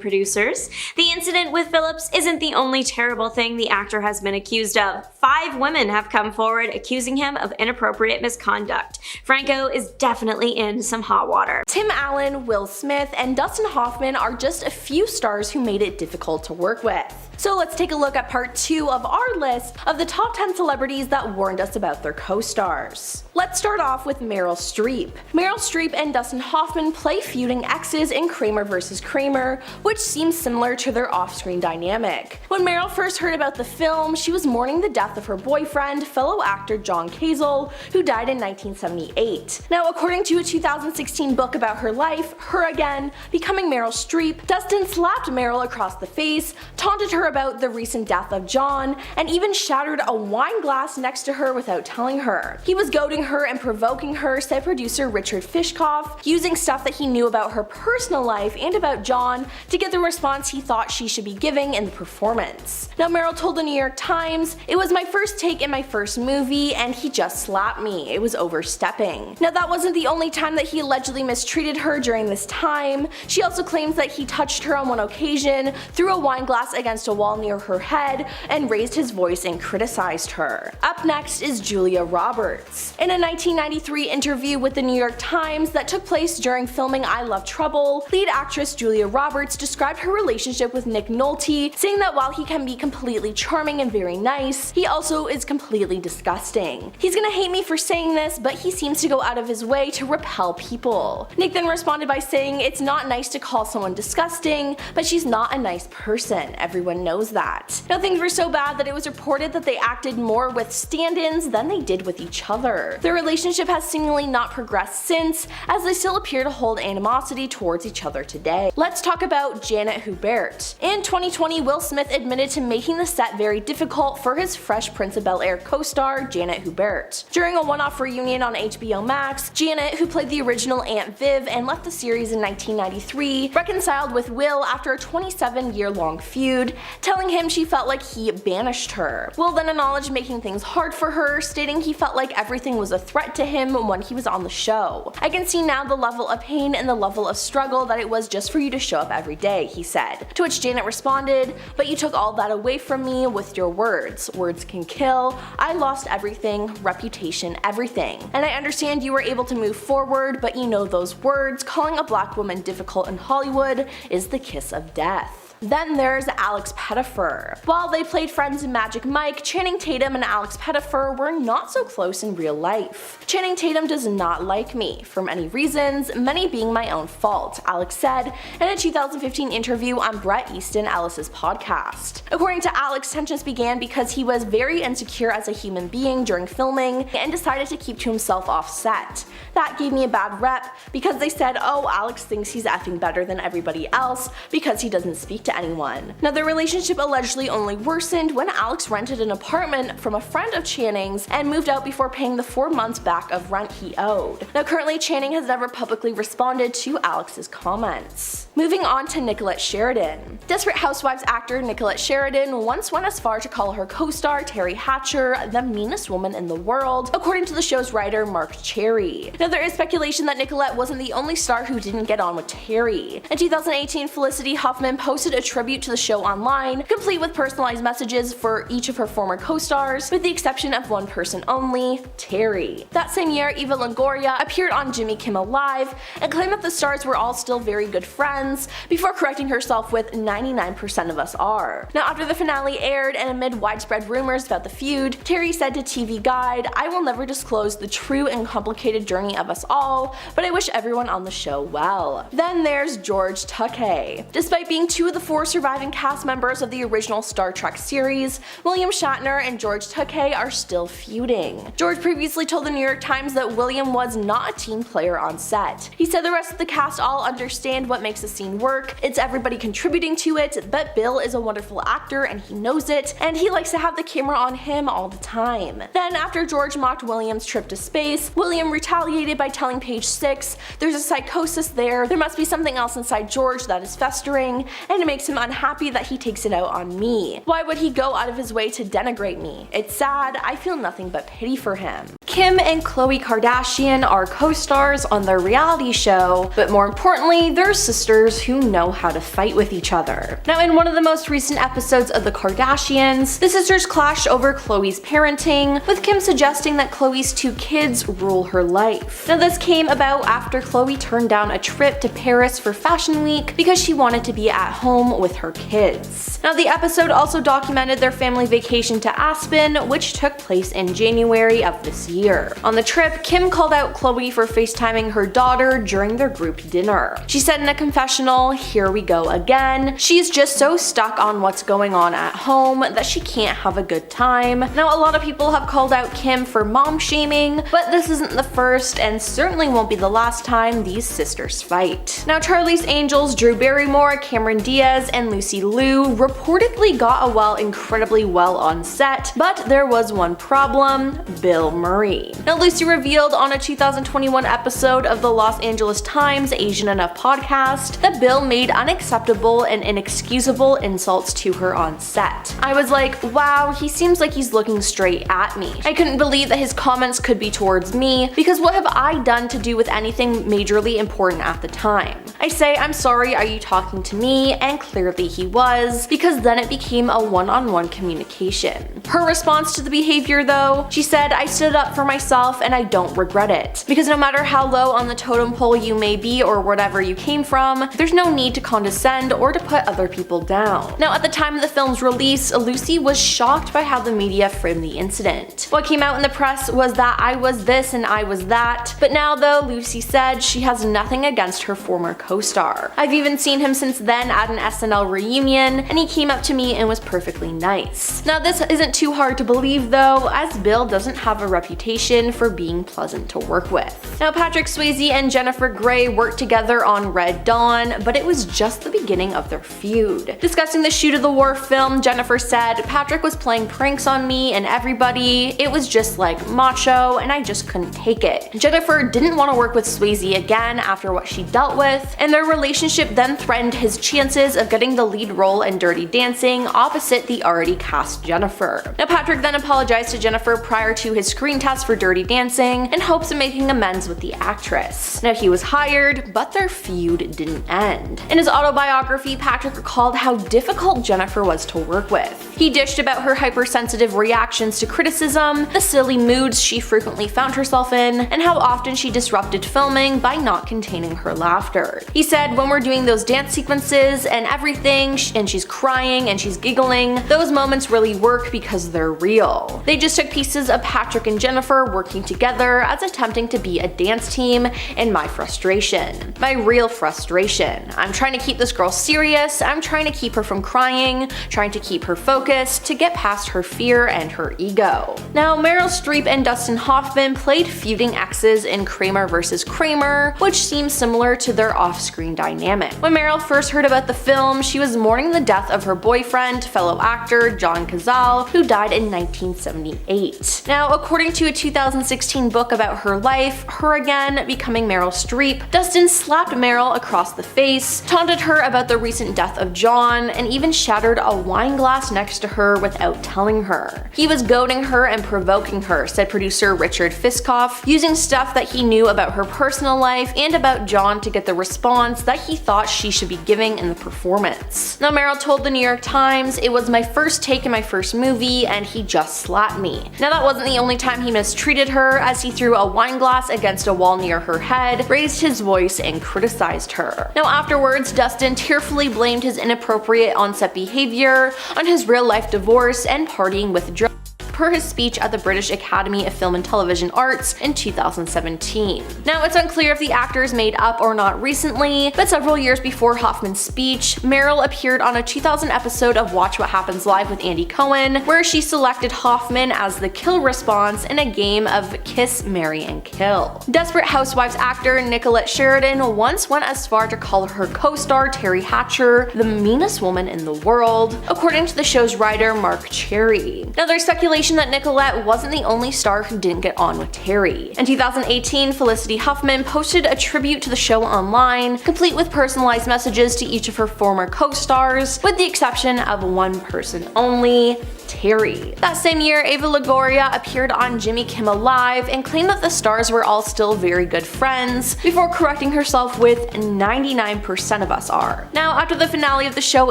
producers. The incident with Phillips isn't the only terrible thing the actor has been accused of. 5 women have come forward accusing him of inappropriate misconduct. Franco is definitely in some hot water. Tim Allen, Will Smith, and Dustin Hoffman are just a few stars who made it difficult to work with. So let's take a look at part 2 of our list of the top 10 celebrities that warned us about their co-stars. Let's start off with Meryl Streep. Meryl Streep and Dustin Hoffman play feuding exes in Kramer vs. Kramer, which seems similar to their off-screen dynamic. When Meryl first heard about the film, she was mourning the death of her boyfriend, fellow actor John Cazale, who died in 1978. Now, according to a 2016 book about her life, Her Again, Becoming Meryl Streep, Dustin slapped Meryl across the face, taunted her about the recent death of John, and even shattered a wine glass next to her without telling her. He was goading her and provoking her, said producer Richard Fishkoff, using stuff that he knew about her personal life and about John to get the response he thought she should be giving in the performance. Now, Meryl told the New York Times, "It was my first take in my first movie, and he just slapped me. It was overstepping." Now, that wasn't the only time that he allegedly mistreated her during this time. She also claims that he touched her on one occasion, threw a wine glass against a wall near her head, and raised his voice and criticized her. Up next is Julia Roberts. In a 1993 interview with the New York Times that took place during filming I Love Trouble, lead actress Julia Roberts described her relationship with Nick Nolte, saying that while he can be completely charming and very nice, he also is completely disgusting. "He's gonna hate me for saying this, but he seems to go out of his way to repel people." Nick then responded by saying, "It's not nice to call someone disgusting, but she's not a nice person. Everyone knows that." Now, things were so bad that it was reported that they acted more with stand-ins than they did with each other. Their relationship has seemingly not progressed since, as they still appear to hold animosity towards each other today. Let's talk about Janet Hubert. In 2020, Will Smith admitted to making the set very difficult for his Fresh Prince of Bel-Air co-star Janet Hubert. During a one-off reunion on HBO Max, Janet, who played the original Aunt Viv and left the series in 1993, reconciled with Will after a 27-year-long feud, telling him she felt like he banished her. Will then acknowledged making things hard for her, stating he felt like everything was a threat to him when he was on the show. "I can see now the level of pain and the level of struggle that it was just for you to show up every day," he said. To which Janet responded, "But you took all that away from me with your words. Words can kill. I lost everything, reputation, everything. And I understand you were able to move forward, but you know those words, calling a black woman difficult in Hollywood, is the kiss of death." Then there's Alex Pettyfer. While they played friends in Magic Mike, Channing Tatum and Alex Pettyfer were not so close in real life. "Channing Tatum does not like me, for many reasons, many being my own fault," Alex said in a 2015 interview on Bret Easton Ellis's podcast. According to Alex, tensions began because he was very insecure as a human being during filming and decided to keep to himself off set. "That gave me a bad rep because they said, oh, Alex thinks he's effing better than everybody else because he doesn't speak to anyone." Now, their relationship allegedly only worsened when Alex rented an apartment from a friend of Channing's and moved out before paying the 4 months back of rent he owed. Now, currently Channing has never publicly responded to Alex's comments. Moving on to Nicolette Sheridan. Desperate Housewives actor Nicolette Sheridan once went as far to call her co-star Terry Hatcher the meanest woman in the world, according to the show's writer Mark Cherry. Now, there is speculation that Nicolette wasn't the only star who didn't get on with Terry. In 2018, Felicity Huffman posted a a tribute to the show online, complete with personalized messages for each of her former co-stars, with the exception of one person only, Terry. That same year, Eva Longoria appeared on Jimmy Kimmel Live and claimed that the stars were all still very good friends, before correcting herself with 99% of us are. Now, after the finale aired and amid widespread rumors about the feud, Terry said to TV Guide, "I will never disclose the true and complicated journey of us all, but I wish everyone on the show well." Then there's George Takei. Despite being two of the four surviving cast members of the original Star Trek series, William Shatner and George Takei are still feuding. George previously told the New York Times that William was not a team player on set. He said the rest of the cast all understand what makes a scene work, it's everybody contributing to it, but Bill is a wonderful actor and he knows it, and he likes to have the camera on him all the time. Then after George mocked William's trip to space, William retaliated by telling Page 6, "There's a psychosis there must be something else inside George that is festering, and it makes him unhappy that he takes it out on me. Why would he go out of his way to denigrate me? It's sad, I feel nothing but pity for him." Kim and Khloe Kardashian are co-stars on their reality show, but more importantly, they're sisters who know how to fight with each other. Now, in one of the most recent episodes of The Kardashians, the sisters clashed over Khloe's parenting, with Kim suggesting that Khloe's two kids rule her life. Now, this came about after Khloe turned down a trip to Paris for Fashion Week because she wanted to be at home with her kids. Now, the episode also documented their family vacation to Aspen, which took place in January of this year. On the trip, Kim called out Khloe for FaceTiming her daughter during their group dinner. She said in a confessional, "Here we go again. She's just so stuck on what's going on at home that she can't have a good time." Now, a lot of people have called out Kim for mom shaming, but this isn't the first and certainly won't be the last time these sisters fight. Now, Charlie's Angels, Drew Barrymore, Cameron Diaz, and Lucy Liu reportedly got along incredibly well on set, but there was one problem: Bill Murray. Now, Lucy revealed on a 2021 episode of the Los Angeles Times Asian Enough podcast that Bill made unacceptable and inexcusable insults to her on set. I was like, wow, he seems like he's looking straight at me. I couldn't believe that his comments could be towards me, because what have I done to do with anything majorly important at the time? I say, "I'm sorry, are you talking to me?" And clearly he was, because then it became a one-on-one communication. Her response to the behavior though, she said, "I stood up for myself and I don't regret it. Because no matter how low on the totem pole you may be or whatever you came from, there's no need to condescend or to put other people down." Now, at the time of the film's release, Lucy was shocked by how the media framed the incident. What came out in the press was that I was this and I was that, but now though, Lucy said she has nothing against her former co-star. "I've even seen him since then at an SNL reunion, and he came up to me and was perfectly nice." Now, this isn't too hard to believe though, as Bill doesn't have a reputation for being pleasant to work with. Now, Patrick Swayze and Jennifer Grey worked together on Red Dawn, but it was just the beginning of their feud. Discussing the Shoot of the War film, Jennifer said, "Patrick was playing pranks on me and everybody. It was just like macho, and I just couldn't take it." Jennifer didn't want to work with Swayze again after what she dealt with, and their relationship then threatened his chances of getting the lead role in Dirty Dancing opposite the already cast Jennifer. Now, Patrick then apologized to Jennifer prior to his screen test for Dirty Dancing in hopes of making amends with the actress. Now, he was hired, but their feud didn't end. In his autobiography, Patrick recalled how difficult Jennifer was to work with. He dished about her hypersensitive reactions to criticism, the silly moods she frequently found herself in, and how often she disrupted filming by not containing her laughter. He said, "When we're doing those dance sequences and everything, and she's crying and she's giggling, those moments really work because they're real." They just took pieces of Patrick and Jennifer working together as attempting to be a dance team, and my frustration. My real frustration. I'm trying to keep this girl serious, I'm trying to keep her from crying, trying to keep her focused, to get past her fear and her ego. Now, Meryl Streep and Dustin Hoffman played feuding exes in Kramer vs. Kramer, which seems similar to their off-screen dynamic. When Meryl first heard about the film, she was mourning the death of her boyfriend, fellow actor John Cazale, who died in 1978. Now, according to a 2016 book about her life, Her Again, Becoming Meryl Streep, Dustin slapped Meryl across the face, taunted her about the recent death of John, and even shattered a wine glass next to her without telling her. He was goading her and provoking her, said producer Richard Fiskoff, using stuff that he knew about her personal life and about John to get the response that he thought she should be giving in the performance. Now Meryl told the New York Times, "It was my first take in my first movie and he just slapped me." Now that wasn't the only time he mistreated her, as he threw a wine glass against a wall near her head, raised his voice, and criticized her. Now afterwards, Dustin tearfully blamed his inappropriate on-set behavior on his real-life divorce and partying with drugs, per his speech at the British Academy of Film and Television Arts in 2017. Now, it's unclear if the actors made up or not recently, but several years before Hoffman's speech, Meryl appeared on a 2000 episode of Watch What Happens Live with Andy Cohen, where she selected Hoffman as the kill response in a game of Kiss, Marry, and Kill. Desperate Housewives actor Nicolette Sheridan once went as far to call her co-star Terry Hatcher the meanest woman in the world, according to the show's writer Mark Cherry. Now, there's speculation that Nicolette wasn't the only star who didn't get on with Terry. In 2018, Felicity Huffman posted a tribute to the show online, complete with personalized messages to each of her former co-stars, with the exception of one person only, Terry. That same year, Ava Longoria appeared on Jimmy Kimmel Live and claimed that the stars were all still very good friends, before correcting herself with 99% of us are. Now, after the finale of the show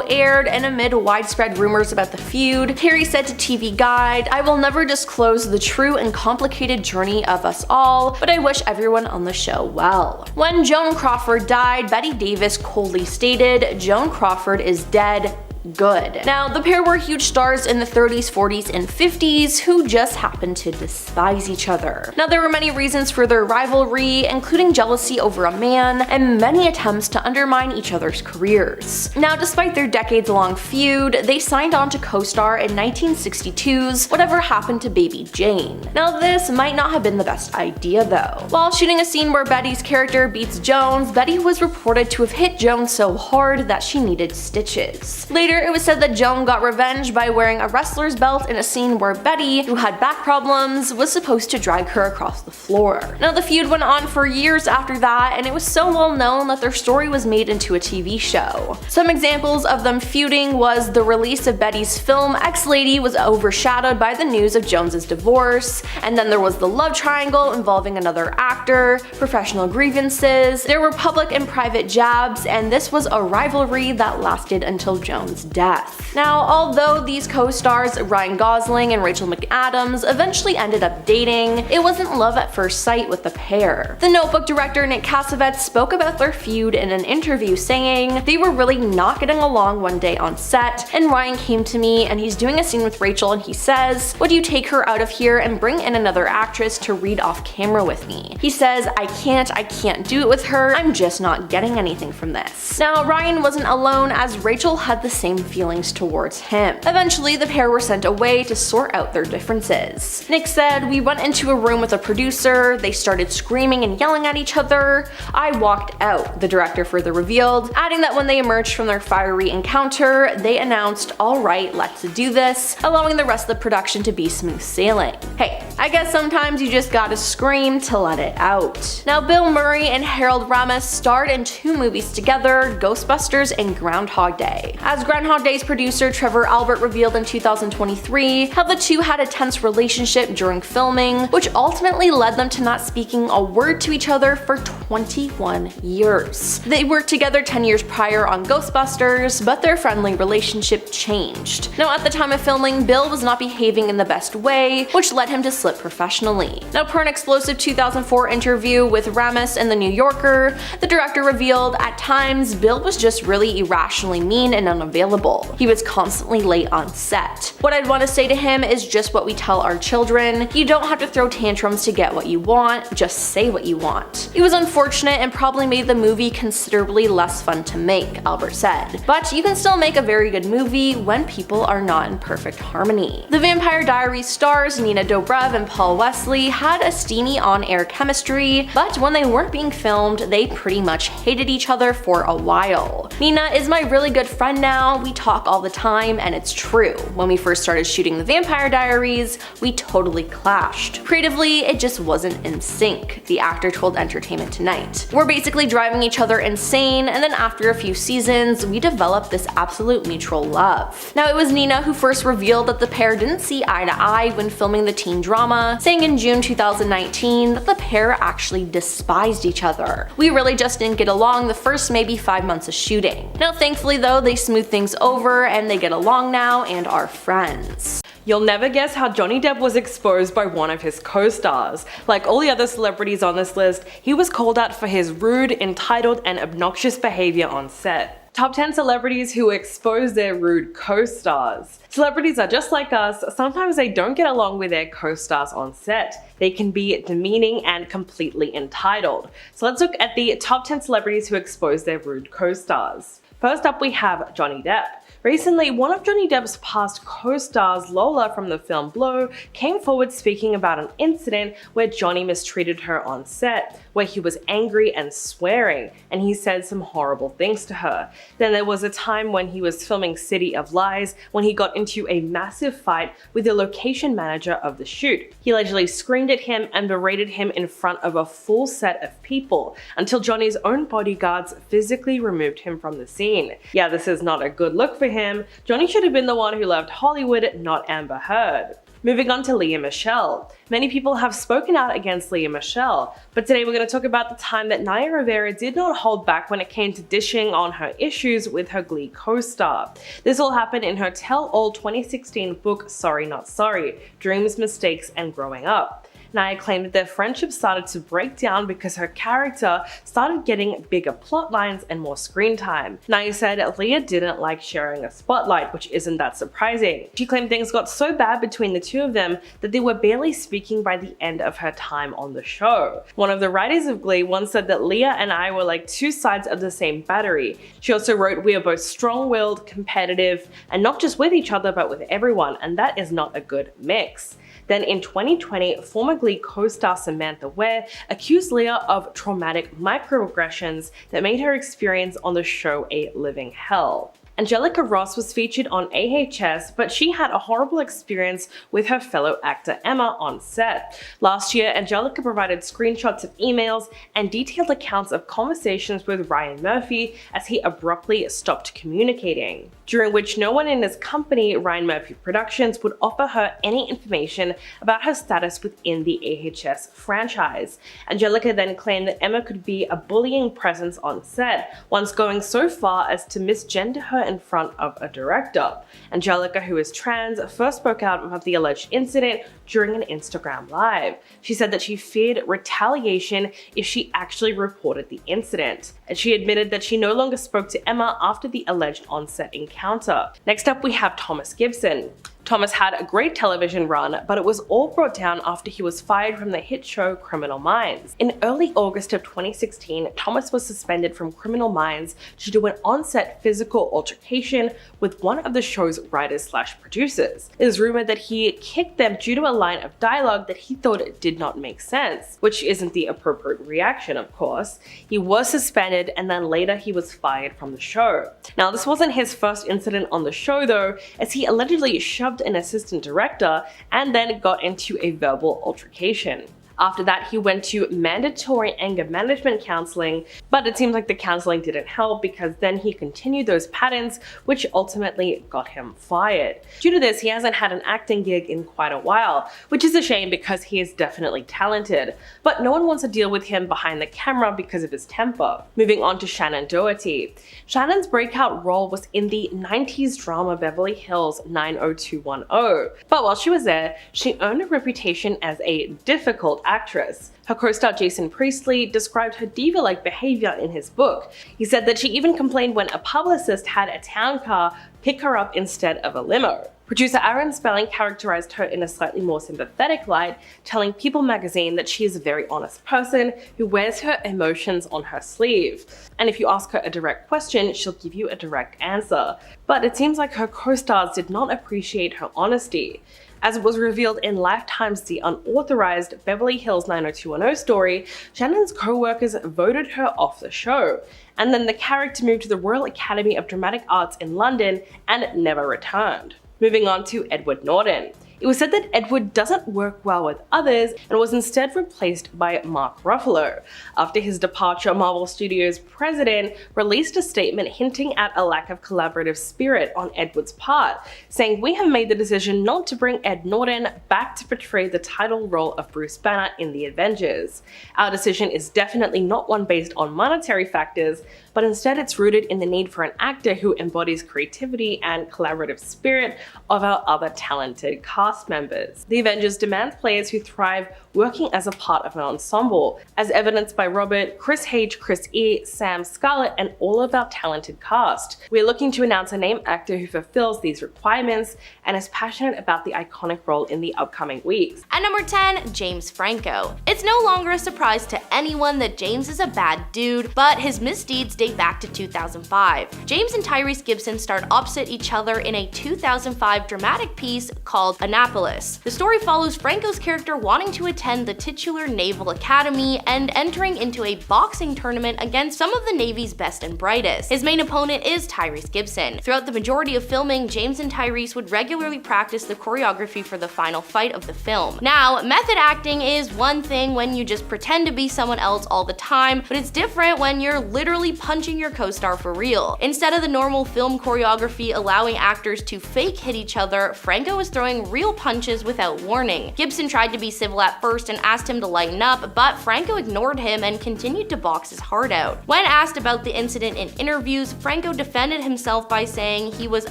aired and amid widespread rumors about the feud, Terry said to TV Guide, "I will never disclose the true and complicated journey of us all, but I wish everyone on the show well." When Joan Crawford died, Bette Davis coldly stated, "Joan Crawford is dead. Good." Now, the pair were huge stars in the 30s, 40s, and 50s who just happened to despise each other. Now, there were many reasons for their rivalry, including jealousy over a man and many attempts to undermine each other's careers. Now, despite their decades-long feud, they signed on to co-star in 1962's Whatever Happened to Baby Jane. Now, this might not have been the best idea though. While shooting a scene where Betty's character beats Joan's, Betty was reported to have hit Joan so hard that she needed stitches. Later, it was said that Joan got revenge by wearing a wrestler's belt in a scene where Betty, who had back problems, was supposed to drag her across the floor. Now, the feud went on for years after that, and it was so well known that their story was made into a TV show. Some examples of them feuding was the release of Betty's film Ex-Lady was overshadowed by the news of Jones's divorce, and then there was the love triangle involving another actor, professional grievances, there were public and private jabs, and this was a rivalry that lasted until Joan's death. Now, although these co-stars Ryan Gosling and Rachel McAdams eventually ended up dating, it wasn't love at first sight with the pair. The Notebook director Nick Cassavetes spoke about their feud in an interview, saying, "They were really not getting along one day on set, and Ryan came to me and he's doing a scene with Rachel and he says, 'Would you take her out of here and bring in another actress to read off camera with me?' He says, I can't do it with her, I'm just not getting anything from this." Now, Ryan wasn't alone, as Rachel had the same feelings towards him. Eventually, the pair were sent away to sort out their differences. Nick said, "We went into a room with a producer, they started screaming and yelling at each other. I walked out," the director further revealed, adding that when they emerged from their fiery encounter, they announced, "All right, let's do this," allowing the rest of the production to be smooth sailing. Hey, I guess sometimes you just gotta scream to let it out. Now, Bill Murray and Harold Ramis starred in 2 movies together, Ghostbusters and Groundhog Day. As Groundhog Day's producer Trevor Albert revealed in 2023 how the two had a tense relationship during filming, which ultimately led them to not speaking a word to each other for 21 years. They worked together 10 years prior on Ghostbusters, but their friendly relationship changed. Now, at the time of filming, Bill was not behaving in the best way, which led him to slip professionally. Now, per an explosive 2004 interview with Ramis in The New Yorker, the director revealed, "At times, Bill was just really irrationally mean and unavailable. He was constantly late on set. What I'd want to say to him is just what we tell our children. You don't have to throw tantrums to get what you want, just say what you want." It was unfortunate and probably made the movie considerably less fun to make, Albert said. But you can still make a very good movie when people are not in perfect harmony. The Vampire Diaries stars Nina Dobrev and Paul Wesley had a steamy on-air chemistry, but when they weren't being filmed, they pretty much hated each other for a while. "Nina is my really good friend now, we talk all the time, and it's true. When we first started shooting the Vampire Diaries, we totally clashed. Creatively, it just wasn't in sync, the actor told Entertainment Tonight. We're basically driving each other insane, and then after a few seasons, we developed this absolute mutual love. Now, it was Nina who first revealed that the pair didn't see eye to eye when filming the teen drama, saying in June 2019 that the pair actually despised each other. We really just didn't get along the first maybe 5 months of shooting. Now, thankfully though, they smoothed things over and they get along now and are friends. You'll never guess how Johnny Depp was exposed by one of his co-stars. Like all the other celebrities on this list, he was called out for his rude, entitled, and obnoxious behavior on set. Top 10 celebrities who expose their rude co-stars. Celebrities are just like us, sometimes they don't get along with their co-stars on set. They can be demeaning and completely entitled. So let's look at the top 10 celebrities who expose their rude co-stars. First up we have Johnny Depp. Recently, one of Johnny Depp's past co-stars, Lola from the film Blow, came forward speaking about an incident where Johnny mistreated her on set, where he was angry and swearing, and he said some horrible things to her. Then there was a time when he was filming City of Lies when he got into a massive fight with the location manager of the shoot. He allegedly screamed at him and berated him in front of a full set of people, until Johnny's own bodyguards physically removed him from the scene. Yeah, this is not a good look for him. Johnny should have been the one who left Hollywood, not Amber Heard. Moving on to Lea Michele. Many people have spoken out against Lea Michele, but today we're going to talk about the time that Naya Rivera did not hold back when it came to dishing on her issues with her Glee co-star. This all happened in her tell-all 2016 book Sorry Not Sorry, Dreams, Mistakes, and Growing Up. Naya claimed that their friendship started to break down because her character started getting bigger plot lines and more screen time. Naya said Lea didn't like sharing a spotlight, which isn't that surprising. She claimed things got so bad between the two of them that they were barely speaking by the end of her time on the show. One of the writers of Glee once said that Lea and I were like two sides of the same battery. She also wrote, "We are both strong-willed, competitive, and not just with each other but with everyone, and that is not a good mix." Then in 2020, former Glee co-star Samantha Ware accused Lea of traumatic microaggressions that made her experience on the show a living hell. Angelica Ross was featured on AHS, but she had a horrible experience with her fellow actor Emma on set. Last year, Angelica provided screenshots of emails and detailed accounts of conversations with Ryan Murphy as he abruptly stopped communicating, during which no one in his company, Ryan Murphy Productions, would offer her any information about her status within the AHS franchise. Angelica then claimed that Emma could be a bullying presence on set, once going so far as to misgender her in front of a director. Angelica, who is trans, first spoke out about the alleged incident during an Instagram live. She said that she feared retaliation if she actually reported the incident, and she admitted that she no longer spoke to Emma after the alleged on-set encounter. Next up we have Thomas Gibson. Thomas had a great television run, but it was all brought down after he was fired from the hit show Criminal Minds. In early August of 2016, Thomas was suspended from Criminal Minds due to an on-set physical altercation with one of the show's writers/producers. It is rumored that he kicked them due to a line of dialogue that he thought did not make sense, which isn't the appropriate reaction, of course. He was suspended and then later he was fired from the show. Now, this wasn't his first incident on the show though, as he allegedly shoved an assistant director and then got into a verbal altercation. After that, he went to mandatory anger management counseling, but it seems like the counseling didn't help because then he continued those patterns, which ultimately got him fired. Due to this, he hasn't had an acting gig in quite a while, which is a shame because he is definitely talented, but no one wants to deal with him behind the camera because of his temper. Moving on to Shannon Doherty. Shannon's breakout role was in the 90s drama Beverly Hills 90210, but while she was there, she earned a reputation as a difficult actress. Her co-star Jason Priestley described her diva-like behavior in his book. He said that she even complained when a publicist had a town car pick her up instead of a limo. Producer Aaron Spelling characterized her in a slightly more sympathetic light, telling People magazine that she is a very honest person who wears her emotions on her sleeve. And if you ask her a direct question, she'll give you a direct answer. But it seems like her co-stars did not appreciate her honesty. As it was revealed in Lifetime's The Unauthorized Beverly Hills 90210 story, Shannon's co-workers voted her off the show, and then the character moved to the Royal Academy of Dramatic Arts in London and never returned. Moving on to Edward Norton. It was said that Edward doesn't work well with others and was instead replaced by Mark Ruffalo. After his departure, Marvel Studios' president released a statement hinting at a lack of collaborative spirit on Edward's part, saying, "We have made the decision not to bring Ed Norton back to portray the title role of Bruce Banner in the Avengers. Our decision is definitely not one based on monetary factors, but instead it's rooted in the need for an actor who embodies creativity and collaborative spirit of our other talented cast members. The Avengers demands players who thrive working as a part of an ensemble, as evidenced by Robert, Chris H, Chris E, Sam, Scarlett, and all of our talented cast. We're looking to announce a named actor who fulfills these requirements and is passionate about the iconic role in the upcoming weeks." At number 10, James Franco. It's no longer a surprise to anyone that James is a bad dude, but his misdeeds date back to 2005. James and Tyrese Gibson starred opposite each other in a 2005 dramatic piece called Annapolis. The story follows Franco's character wanting to attend the titular Naval Academy and entering into a boxing tournament against some of the Navy's best and brightest. His main opponent is Tyrese Gibson. Throughout the majority of filming, James and Tyrese would regularly practice the choreography for the final fight of the film. Now, method acting is one thing when you just pretend to be someone else all the time, but it's different when you're literally punching your co-star for real. Instead of the normal film choreography allowing actors to fake hit each other, Franco was throwing real punches without warning. Gibson tried to be civil at first and asked him to lighten up, but Franco ignored him and continued to box his heart out. When asked about the incident in interviews, Franco defended himself by saying he was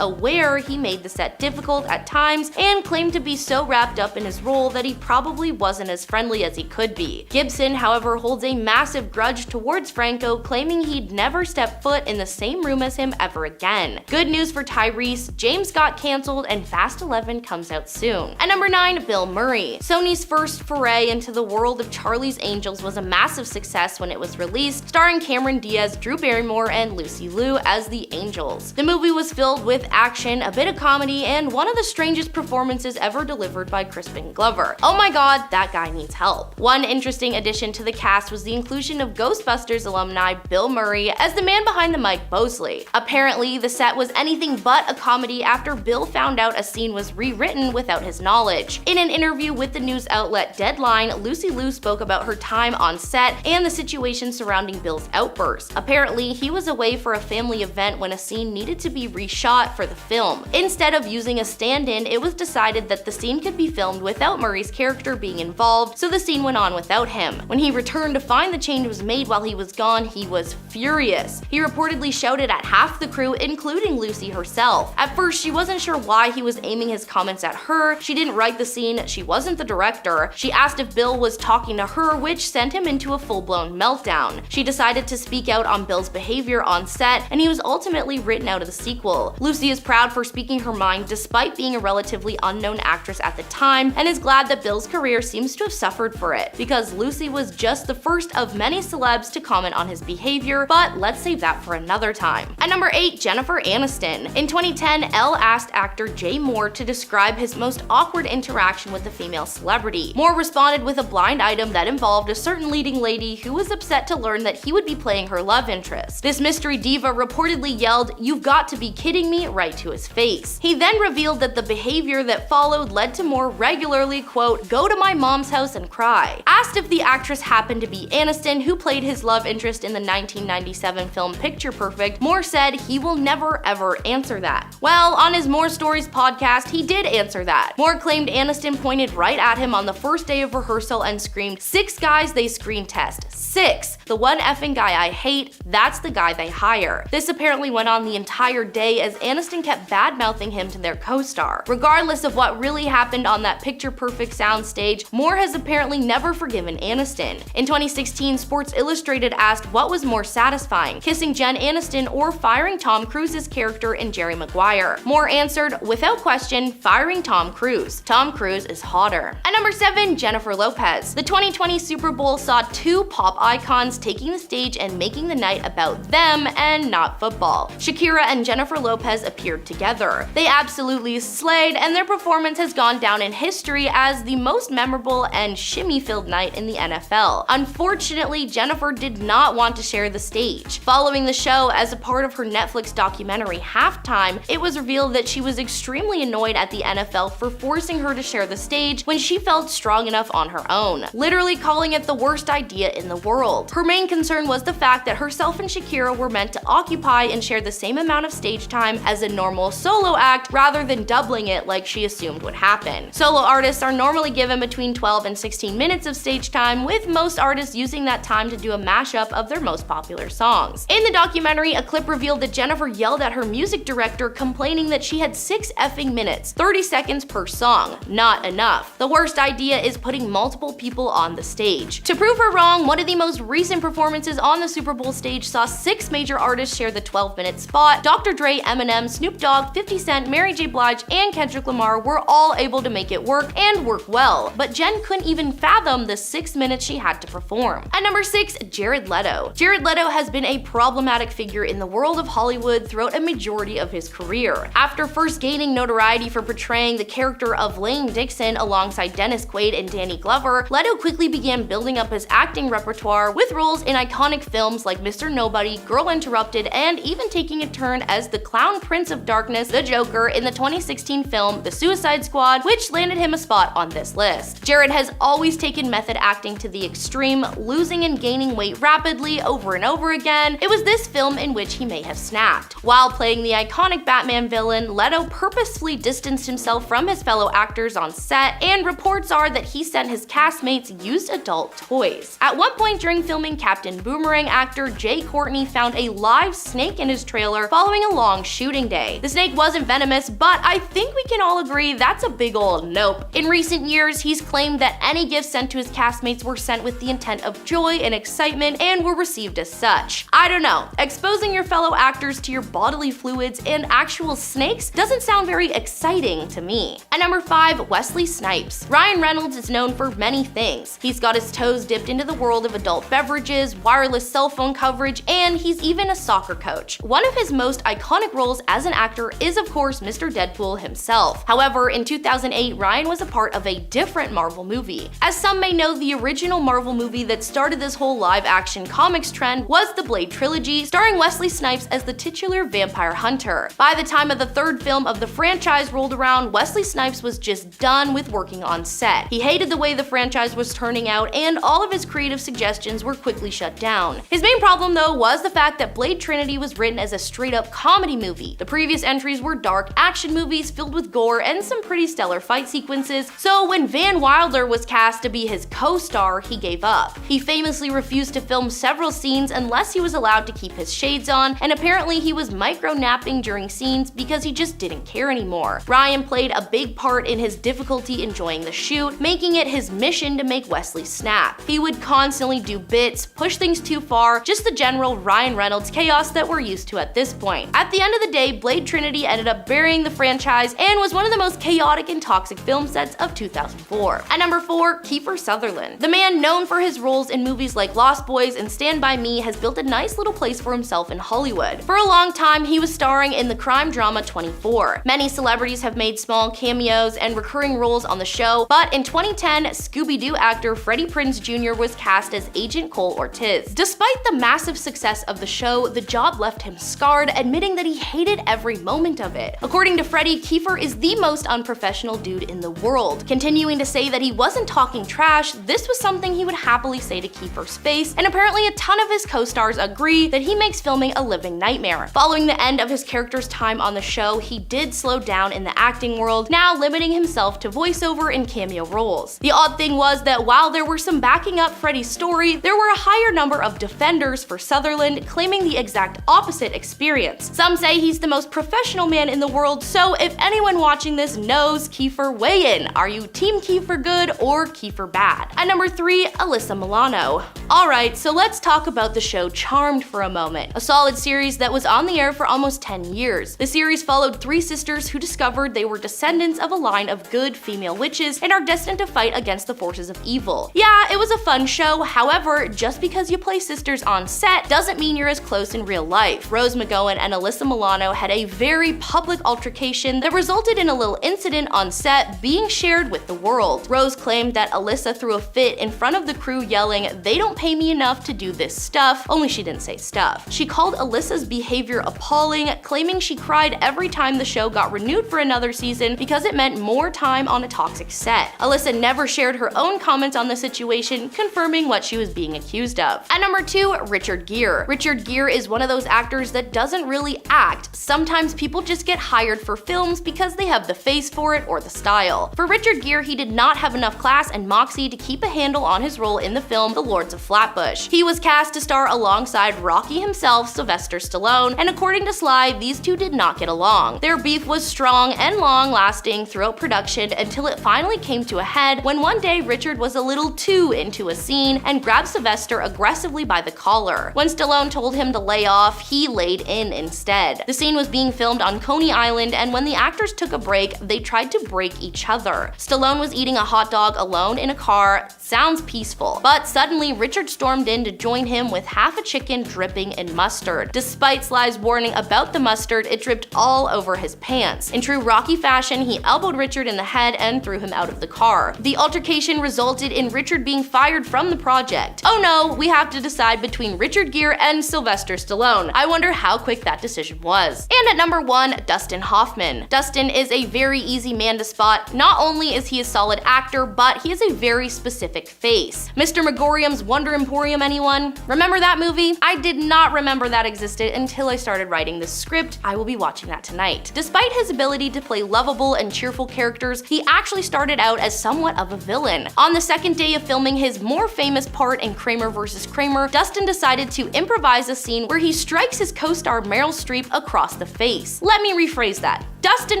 aware he made the set difficult at times and claimed to be so wrapped up in his role that he probably wasn't as friendly as he could be. Gibson, however, holds a massive grudge towards Franco, claiming he'd never step foot in the same room as him ever again. Good news for Tyrese, James got cancelled and Fast 11 comes out soon. At number 9, Bill Murray. Sony's first foray into the world of Charlie's Angels was a massive success when it was released, starring Cameron Diaz, Drew Barrymore, and Lucy Liu as the Angels. The movie was filled with action, a bit of comedy, and one of the strangest performances ever delivered by Crispin Glover. Oh my god, that guy needs help. One interesting addition to the cast was the inclusion of Ghostbusters alumni Bill Murray as the man behind the mic Bosley. Apparently, the set was anything but a comedy after Bill found out a scene was rewritten without his knowledge. In an interview with the news outlet Deadline, Lucy Liu spoke about her time on set and the situation surrounding Bill's outburst. Apparently, he was away for a family event when a scene needed to be reshot for the film. Instead of using a stand-in, it was decided that the scene could be filmed without Murray's character being involved, so the scene went on without him. When he returned to find the change was made while he was gone, he was furious. He reportedly shouted at half the crew, including Lucy herself. At first, she wasn't sure why he was aiming his comments at her. She didn't write the scene, she wasn't the director. She asked if Bill was talking to her, which sent him into a full-blown meltdown. She decided to speak out on Bill's behavior on set, and he was ultimately written out of the sequel. Lucy is proud for speaking her mind despite being a relatively unknown actress at the time, and is glad that Bill's career seems to have suffered for it, because Lucy was just the first of many celebs to comment on his behavior, but let's save that for another time. At number 8, Jennifer Aniston. In 2010, Elle asked actor Jay Moore to describe his most awkward interaction with a female celebrity. Moore responded with a blind item that involved a certain leading lady who was upset to learn that he would be playing her love interest. This mystery diva reportedly yelled, "You've got to be kidding me," right to his face. He then revealed that the behavior that followed led to Moore regularly, quote, "go to my mom's house and cry." Asked if the actress happened to be Aniston, who played his love interest in the 1997 film Picture Perfect, Moore said he will never ever answer that. Well, on his More Stories podcast, he did answer that. Moore claimed Aniston pointed right at him on the first day of rehearsal and screamed, "6 guys they screen test. 6. The one effing guy I hate, that's the guy they hire." This apparently went on the entire day as Aniston kept bad-mouthing him to their co-star. Regardless of what really happened on that Picture Perfect soundstage, Moore has apparently never forgiven Aniston. In 2016, Sports Illustrated asked what was more satisfying, kissing Jen Aniston or firing Tom Cruise's character in Jerry Maguire. Moore answered, without question, firing Tom Tom Cruise. Tom Cruise is hotter. At number 7, Jennifer Lopez. The 2020 Super Bowl saw two pop icons taking the stage and making the night about them and not football. Shakira and Jennifer Lopez appeared together. They absolutely slayed, and their performance has gone down in history as the most memorable and shimmy-filled night in the NFL. Unfortunately, Jennifer did not want to share the stage. Following the show, as a part of her Netflix documentary Halftime, it was revealed that she was extremely annoyed at the NFL for forcing her to share the stage when she felt strong enough on her own, literally calling it the worst idea in the world. Her main concern was the fact that herself and Shakira were meant to occupy and share the same amount of stage time as a normal solo act rather than doubling it like she assumed would happen. Solo artists are normally given between 12 and 16 minutes of stage time, with most artists using that time to do a mashup of their most popular songs. In the documentary, a clip revealed that Jennifer yelled at her music director, complaining that she had 6 effing minutes, 30 seconds per song. Not enough. The worst idea is putting multiple people on the stage. To prove her wrong, one of the most recent performances on the Super Bowl stage saw 6 major artists share the 12-minute spot. Dr. Dre, Eminem, Snoop Dogg, 50 Cent, Mary J. Blige, and Kendrick Lamar were all able to make it work and work well, but Jen couldn't even fathom the 6 minutes she had to perform. At number 6, Jared Leto. Jared Leto has been a problematic figure in the world of Hollywood throughout a majority of his career. After first gaining notoriety for portraying the character of Lane Dixon alongside Dennis Quaid and Danny Glover, Leto quickly began building up his acting repertoire with roles in iconic films like Mr. Nobody, Girl Interrupted, and even taking a turn as the Clown Prince of Darkness, the Joker, in the 2016 film The Suicide Squad, which landed him a spot on this list. Jared has always taken method acting to the extreme, losing and gaining weight rapidly over and over again. It was this film in which he may have snapped. While playing the iconic Batman villain, Leto purposefully distanced himself from his fellow actors on set, and reports are that he sent his castmates used adult toys. At one point during filming Captain Boomerang, actor Jay Courtney found a live snake in his trailer following a long shooting day. The snake wasn't venomous, but I think we can all agree that's a big ol' nope. In recent years, he's claimed that any gifts sent to his castmates were sent with the intent of joy and excitement and were received as such. I don't know, exposing your fellow actors to your bodily fluids and actual snakes doesn't sound very exciting to me. At number 5, Wesley Snipes. Ryan Reynolds is known for many things. He's got his toes dipped into the world of adult beverages, wireless cell phone coverage, and he's even a soccer coach. One of his most iconic roles as an actor is, of course, Mr. Deadpool himself. However, in 2008, Ryan was a part of a different Marvel movie. As some may know, the original Marvel movie that started this whole live-action comics trend was the Blade trilogy, starring Wesley Snipes as the titular vampire hunter. By the time of the 3rd film of the franchise rolled around, Wesley Snipes was just done with working on set. He hated the way the franchise was turning out, and all of his creative suggestions were quickly shut down. His main problem, though, was the fact that Blade Trinity was written as a straight-up comedy movie. The previous entries were dark action movies filled with gore and some pretty stellar fight sequences, so when Van Wilder was cast to be his co-star, he gave up. He famously refused to film several scenes unless he was allowed to keep his shades on, and apparently he was micro-napping during scenes because he just didn't care anymore. Ryan played a big part in his difficulty enjoying the shoot, making it his mission to make Wesley snap. He would constantly do bits, push things too far, just the general Ryan Reynolds chaos that we're used to at this point. At the end of the day, Blade Trinity ended up burying the franchise and was one of the most chaotic and toxic film sets of 2004. At number 4, Kiefer Sutherland. The man known for his roles in movies like Lost Boys and Stand By Me has built a nice little place for himself in Hollywood. For a long time, he was starring in the crime drama 24. Many celebrities have made small cameos and recurring roles on the show, but in 2010, Scooby-Doo actor Freddie Prinze Jr. was cast as Agent Cole Ortiz. Despite the massive success of the show, the job left him scarred, admitting that he hated every moment of it. According to Freddie, Kiefer is the most unprofessional dude in the world. Continuing to say that he wasn't talking trash, this was something he would happily say to Kiefer's face, and apparently a ton of his co-stars agree that he makes filming a living nightmare. Following the end of his character's time on the show, he did slow down in the acting world, now limiting himself to voiceover and cameo roles. The odd thing was that while there were some backing up Freddie's story, there were a higher number of defenders for Sutherland, claiming the exact opposite experience. Some say he's the most professional man in the world, so if anyone watching this knows Kiefer, weigh in. Are you Team Kiefer good or Kiefer bad? At number 3, Alyssa Milano. Alright, so let's talk about the show Charmed for a moment, a solid series that was on the air for almost 10 years. The series followed 3 sisters who discovered they were descendants descendants of a line of good female witches and are destined to fight against the forces of evil. Yeah, it was a fun show, however, just because you play sisters on set doesn't mean you're as close in real life. Rose McGowan and Alyssa Milano had a very public altercation that resulted in a little incident on set being shared with the world. Rose claimed that Alyssa threw a fit in front of the crew yelling, "They don't pay me enough to do this stuff," only she didn't say stuff. She called Alyssa's behavior appalling, claiming she cried every time the show got renewed for another season because it meant more time on a toxic set. Alyssa never shared her own comments on the situation, confirming what she was being accused of. At number 2, Richard Gere. Richard Gere is one of those actors that doesn't really act. Sometimes people just get hired for films because they have the face for it or the style. For Richard Gere, he did not have enough class and moxie to keep a handle on his role in the film The Lords of Flatbush. He was cast to star alongside Rocky himself, Sylvester Stallone, and according to Sly, these two did not get along. Their beef was strong and long-lasting throughout production until it finally came to a head when one day Richard was a little too into a scene and grabbed Sylvester aggressively by the collar. When Stallone told him to lay off, he laid in instead. The scene was being filmed on Coney Island, and when the actors took a break, they tried to break each other. Stallone was eating a hot dog alone in a car. Sounds peaceful. But suddenly, Richard stormed in to join him with half a chicken dripping in mustard. Despite Sly's warning about the mustard, it dripped all over his pants. In true Rocky fashion, he elbowed Richard in the head and threw him out of the car. The altercation resulted in Richard being fired from the project. Oh no, we have to decide between Richard Gere and Sylvester Stallone. I wonder how quick that decision was. And at number 1, Dustin Hoffman. Dustin is a very easy man to spot. Not only is he a solid actor, but he has a very specific face. Mr. Megorium's Wonder Emporium, anyone? Remember that movie? I did not remember that existed until I started writing this script. I will be watching that tonight. Despite his ability to play lovable and cheerful characters, he actually started out as somewhat of a villain. On the second day of filming his more famous part in Kramer vs. Kramer, Dustin decided to improvise a scene where he strikes his co-star Meryl Streep across the face. Let me rephrase that. Dustin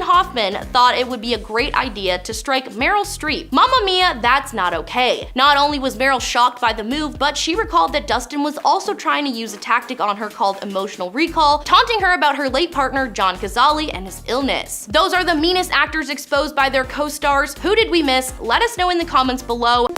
Hoffman thought it would be a great idea to strike Meryl Streep. Mamma mia, that's not okay. Not only was Meryl shocked by the move, but she recalled that Dustin was also trying to use a tactic on her called emotional recall, taunting her about her late partner John Cazale and his illness. Those are the meanest actors exposed by their co-stars. Who did we miss? Let us know in the comments below.